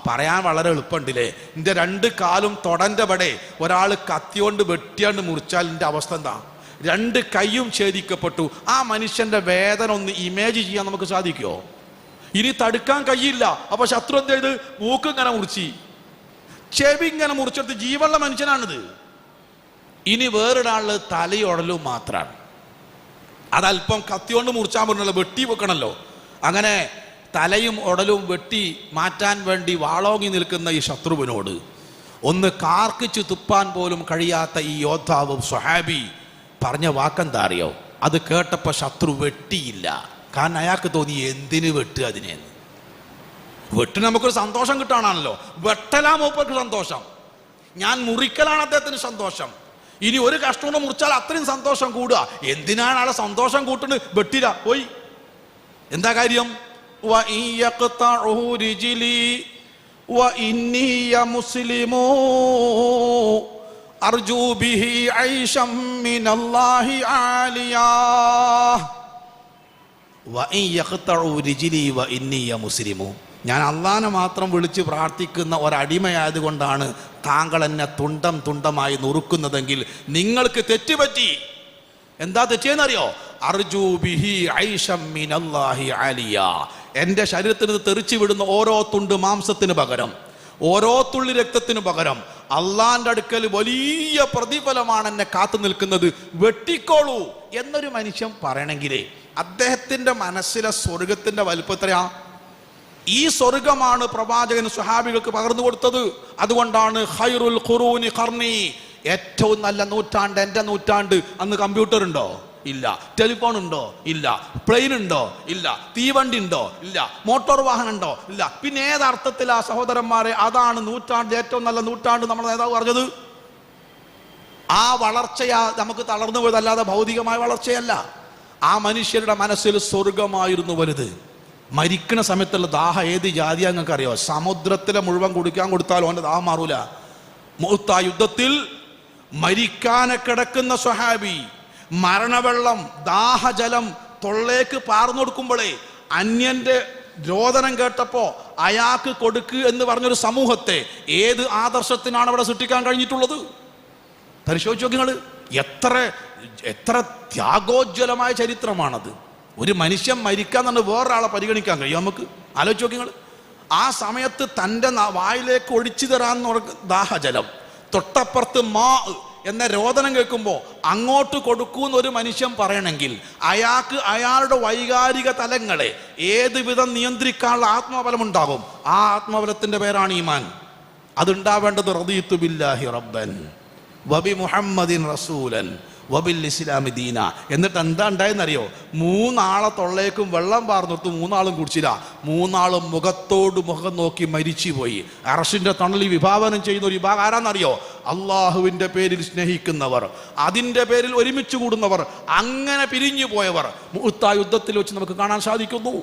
പറയാൻ വളരെ എളുപ്പമുണ്ടല്ലേ. എൻ്റെ 2 കാലും തൊടൻ്റെ പടെ ഒരാൾ കത്തിയോണ്ട് വെട്ടിയാണ്ട് മുറിച്ചാൽ എൻ്റെ അവസ്ഥ എന്താ? 2 കൈയും ഛേദിക്കപ്പെട്ടു. ആ മനുഷ്യൻ്റെ വേദന ഒന്ന് ഇമേജ് ചെയ്യാൻ നമുക്ക് സാധിക്കുമോ? ഇനി തടുക്കാൻ കഴിയില്ല. അപ്പൊ ശത്രു എന്ത് ചെയ്ത്? മൂക്ക് ഇങ്ങനെ മുറിച്ച്, ചെവി ഇങ്ങനെ മുറിച്ചെടുത്ത്. ജീവനുള്ള മനുഷ്യനാണിത്. ഇനി വേറൊരാള് തലയോടലും മാത്രമാണ്. അതല്പം കത്തിയോണ്ട് മുറിച്ചാൻ പറ്റുന്നല്ലോ, വെട്ടി വെക്കണല്ലോ. അങ്ങനെ തലയും ഉടലും വെട്ടി മാറ്റാൻ വേണ്ടി വാളോങ്ങി നിൽക്കുന്ന ഈ ശത്രുവിനോട് ഒന്ന് കാർക്കിച്ച് തുപ്പാൻ പോലും കഴിയാത്ത ഈ യോദ്ധാവും സ്വഹാബി പറഞ്ഞ വാക്കെന്താ അറിയോ? അത് കേട്ടപ്പോൾ ശത്രു വെട്ടിയില്ല. കാരണം അയാൾക്ക് തോന്നി എന്തിന് വെട്ടുക അതിനെന്ന്. വെട്ടിന് നമുക്കൊരു സന്തോഷം കിട്ടാനാണല്ലോ. വെട്ടലാ മൂപ്പർക്ക് സന്തോഷം, ഞാൻ മുറിക്കലാണ് അദ്ദേഹത്തിന് സന്തോഷം. ഇനി ഒരു കഷ്ടം മുറിച്ചാൽ അത്രയും സന്തോഷം കൂടുക. എന്തിനാണ് ആളെ സന്തോഷം കൂട്ടുന്നത്? വെട്ടില പോയി. എന്താ കാര്യം? ഞാൻ അള്ളാനെ മാത്രം വിളിച്ച് പ്രാർത്ഥിക്കുന്ന ഒരടിമയായത് കൊണ്ടാണ് താങ്കൾ എന്നെ തുണ്ടം തുണ്ടമായി നുറുക്കുന്നതെങ്കിൽ നിങ്ങൾക്ക് തെറ്റുപറ്റി. എന്താ തെറ്റിയെന്നറിയോ? അർജൂ ബിഹി ഐശം മിനല്ലാഹി ആലിയ. എൻ്റെ ശരീരത്തിൽ നിന്ന് തെറിച്ചു വിടുന്ന ഓരോ തുണ്ട് മാംസത്തിന് പകരം, ഓരോ തുള്ളി രക്തത്തിന് പകരം അള്ളാന്റെ അടുക്കൽ വലിയ പ്രതിഫലമാണ് എന്നെ കാത്തു നിൽക്കുന്നത്, വെട്ടിക്കോളൂ എന്നൊരു മനുഷ്യൻ പറയണമെങ്കിലേ അദ്ദേഹത്തിൻ്റെ മനസ്സിലെ സ്വർഗത്തിൻ്റെ വലുപ്പത്രയാ. ഈ സ്വർഗമാണ് പ്രവാചകൻ സ്വഹാബികൾക്ക് പകർന്നു കൊടുത്തത്. അതുകൊണ്ടാണ് ഖൈറുൽ ഖുറൂനി ഖർനി, ഏറ്റവും നല്ല നൂറ്റാണ്ട് എൻ്റെ നൂറ്റാണ്ട്. അന്ന് കമ്പ്യൂട്ടർ ഉണ്ടോ? ഇല്ല. ടെലിഫോൺ ഉണ്ടോ? ഇല്ല. പ്ലെയിൻ ഉണ്ടോ? ഇല്ല. തീവണ്ടി ഉണ്ടോ? ഇല്ല. മോട്ടോർ വാഹനം ഉണ്ടോ? ഇല്ല. പിന്നെ ഏതർത്ഥത്തിലാ സഹോദരന്മാരെ അതാണ് നൂറ്റാണ്ട്, ഏറ്റവും നല്ല നൂറ്റാണ്ട് നമ്മുടെ നേതാവ് പറഞ്ഞത്? ആ വളർച്ചയാ നമുക്ക് തളർന്നു പോയതല്ലാതെ ഭൗതികമായ വളർച്ചയല്ല. ആ മനുഷ്യരുടെ മനസ്സിൽ സ്വർഗമായിരുന്നു വലുത്. മരിക്കുന്ന സമയത്തുള്ള ദാഹം ഏത് ജാതിയാ നിങ്ങൾക്ക് അറിയോ? സമുദ്രത്തിലെ മുഴുവൻ കുടിക്കാൻ കൊടുത്താലും അവൻ്റെ ദാഹം മാറൂല. മുഅ്ത യുദ്ധത്തിൽ മരിക്കാനെ കിടക്കുന്ന സ്വഹാബി മരണവെള്ളം, ദാഹജലം തൊള്ളേക്ക് പാർന്നു കൊടുക്കുമ്പോഴേ അന്യന്റെ രോദനം കേട്ടപ്പോ അയാൾക്ക് കൊടുക്കുക എന്ന് പറഞ്ഞൊരു സമൂഹത്തെ ഏത് ആദർശത്തിനാണ് അവിടെ സൃഷ്ടിക്കാൻ കഴിഞ്ഞിട്ടുള്ളത്? പരിശോധിച്ചു നോക്കി നിങ്ങൾ. എത്ര ത്യാഗോജ്വലമായ ചരിത്രമാണത്. ഒരു മനുഷ്യൻ മരിക്കാൻ തന്നെ വേറൊരാളെ പരിഗണിക്കാൻ കഴിയും നമുക്ക്? ആലോചിച്ച് നോക്കി നിങ്ങൾ. ആ സമയത്ത് തൻ്റെ വായിലേക്ക് ഒഴിച്ചു തരാന്ന് ദാഹജലം, തൊട്ടപ്പുറത്ത് മാ എന്ന രോദനം കേൾക്കുമ്പോൾ അങ്ങോട്ട് കൊടുക്കൂന്ന് ഒരു മനുഷ്യൻ പറയണമെങ്കിൽ അയാൾക്ക് അയാളുടെ വൈകാരിക തലങ്ങളെ ഏത് വിധം നിയന്ത്രിക്കാനുള്ള ആത്മബലമുണ്ടാകും. ആ ആത്മബലത്തിൻ്റെ പേരാണ് ഈമാൻ. അതുണ്ടാവേണ്ടത് റദീതു ബില്ലാഹി റബ്ബൻ വബി മുഹമ്മദിൻ റസൂലൻ വബിൽ ഇസ്ലാമി ദീന. എന്നിട്ട് എന്താ ഉണ്ടായെന്നറിയോ? 3 ആളെ തൊള്ളേക്കും വെള്ളം പാർന്നിട്ട് 3 ആളും കുടിച്ചില്ല. 3 ആളും മുഖത്തോട് മുഖം നോക്കി മരിച്ചുപോയി. അർശിന്റെ തണലിൽ വിഭാവനം ചെയ്യുന്ന ഒരു വിഭാഗം ആരാന്നറിയോ? അള്ളാഹുവിൻ്റെ പേരിൽ സ്നേഹിക്കുന്നവർ, അതിൻ്റെ പേരിൽ ഒരുമിച്ച് കൂടുന്നവർ, അങ്ങനെ പിരിഞ്ഞു പോയവർ മുഅ്ത യുദ്ധത്തിൽ വെച്ച് നമുക്ക് കാണാൻ സാധിക്കുന്നു.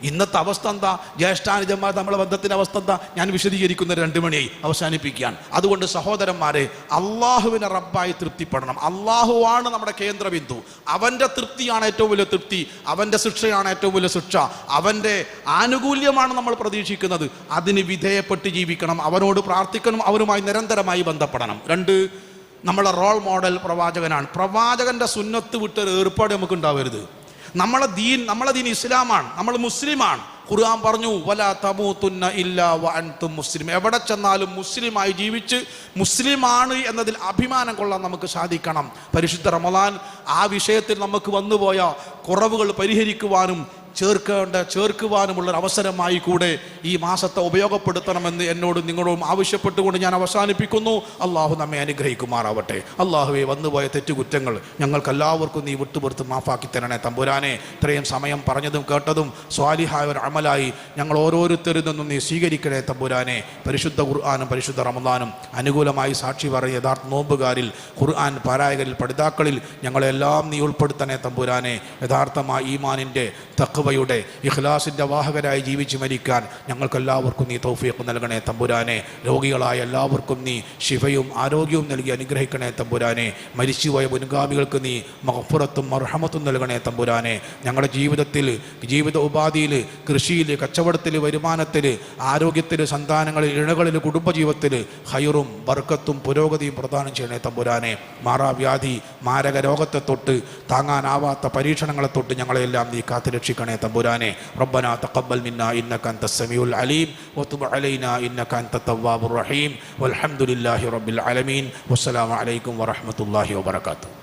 ഇന്നത്തെ അവസ്ഥ എന്താ? ജ്യേഷ്ഠാനുജന്മാർ നമ്മളെ ബന്ധത്തിൻ്റെ അവസ്ഥ എന്താ? ഞാൻ വിശദീകരിക്കുന്ന 2 മണിയായി അവസാനിപ്പിക്കുകയാണ്. അതുകൊണ്ട് സഹോദരന്മാരെ, അള്ളാഹുവിനെ റബ്ബായി തൃപ്തിപ്പെടണം. അള്ളാഹുവാണ് നമ്മുടെ കേന്ദ്രബിന്ദു. അവൻ്റെ തൃപ്തിയാണ് ഏറ്റവും വലിയ തൃപ്തി, അവൻ്റെ ശിക്ഷയാണ് ഏറ്റവും വലിയ ശിക്ഷ, അവൻ്റെ ആനുകൂല്യമാണ് നമ്മൾ പ്രതീക്ഷിക്കുന്നത്. അതിന് വിധേയപ്പെട്ട് ജീവിക്കണം, അവനോട് പ്രാർത്ഥിക്കണം, അവനുമായി നിരന്തരമായി ബന്ധപ്പെടണം. 2, നമ്മളെ റോൾ മോഡൽ പ്രവാചകനാണ്. പ്രവാചകന്റെ സുന്നത്ത് വിട്ടൊരു ഏർപ്പാട് നമുക്ക് ഉണ്ടാവരുത്. നമ്മളെ ദീൻ ഇസ്ലാമാണ്, നമ്മൾ മുസ്ലിമാണ്. ഖുർആൻ പറഞ്ഞു വലാ തമൂതുന്ന ഇല്ലാ വഅൻതും മുസ്ലിം. എവിടെ ചെന്നാലും മുസ്ലിമായി ജീവിച്ച് മുസ്ലിമാണ് എന്നതിൽ അഭിമാനം കൊള്ളാൻ നമുക്ക് സാധിക്കണം. പരിശുദ്ധ റമളാൻ ആ വിഷയത്തിൽ നമുക്ക് വന്നുപോയ കുറവുകൾ പരിഹരിക്കുവാനും ചേർക്കുവാനുമുള്ളൊരു അവസരമായി കൂടെ ഈ മാസത്തെ ഉപയോഗപ്പെടുത്തണമെന്ന് എന്നോടും നിങ്ങളോടും ആവശ്യപ്പെട്ടുകൊണ്ട് ഞാൻ അവസാനിപ്പിക്കുന്നു. അള്ളാഹു നമ്മെ അനുഗ്രഹിക്കുമാറാവട്ടെ. അള്ളാഹുവെ, വന്നുപോയ തെറ്റുകുറ്റങ്ങൾ ഞങ്ങൾക്കെല്ലാവർക്കും നീ വിട്ടുപുറത്ത് മാഫാക്കി തരണേ തമ്പുരാനെ. ഇത്രയും സമയം പറഞ്ഞതും കേട്ടതും സ്വാലിഹായ ഒരു അമലായി ഞങ്ങൾ ഓരോരുത്തരിൽ നിന്നും നീ സ്വീകരിക്കണേ തമ്പുരാനെ. പരിശുദ്ധ ഖുർആനും പരിശുദ്ധ റമദാനും അനുകൂലമായി സാക്ഷി പറയുന്ന യഥാർത്ഥ നോമ്പുകാരിൽ, ഖുർആൻ പാരായകരിൽ, പഠിതാക്കളിൽ ഞങ്ങളെല്ലാം നീ ഉൾപ്പെടുത്തണേ തമ്പുരാനെ. യഥാർത്ഥമായ ഈമാനിൻ്റെ, തഖ്വയുടെ, ഇഖ്ലാസിൻ്റെ വാഹകരായി ജീവിച്ച് മരിക്കാൻ ഞങ്ങൾക്കെല്ലാവർക്കും നീ തൗഫീഖ് നൽകണേ തമ്പുരാനെ. രോഗികളായ എല്ലാവർക്കും നീ ശിഫയും ആരോഗ്യവും നൽകി അനുഗ്രഹിക്കണേ തമ്പുരാനെ. മരിച്ചുപോയ മുൻഗാമികൾക്ക് നീ മഗ്ഫിറത്തും മർഹമത്തും നൽകണേ തമ്പുരാനെ. ഞങ്ങളുടെ ജീവിതത്തിൽ, ജീവിത ഉപാധിയിൽ, കൃഷിയിൽ, കച്ചവടത്തിൽ, വരുമാനത്തിൽ, ആരോഗ്യത്തിൽ, സന്താനങ്ങളിൽ, ഇണകളിൽ, കുടുംബജീവിതത്തിൽ ഹൈറും ബർക്കത്തും പുരോഗതിയും പ്രദാനം ചെയ്യണേ തമ്പുരാനെ. മാറാവ്യാധി, മാരക രോഗത്തെ തൊട്ട്, താങ്ങാനാവാത്ത പരീക്ഷണങ്ങളെ തൊട്ട് ഞങ്ങളെല്ലാം നീ കാത്തുരക്ഷിക്കണേ തമ്പുരാനെ. റബ്ബനാ തഖബ്ബൽ മിന്നാ ഇന്നക അൻതസ് സമീഉൽ അലീം വതുബ് അലൈനാ ഇന്നക അൻതത് തവ്വാബുർ റഹീം വൽഹംദുലില്ലാഹി റബ്ബിൽ ആലമീൻ. വസ്സലാമു അലൈക്കും വറഹ്മത്തുള്ളാഹി വബറകാതുഹു.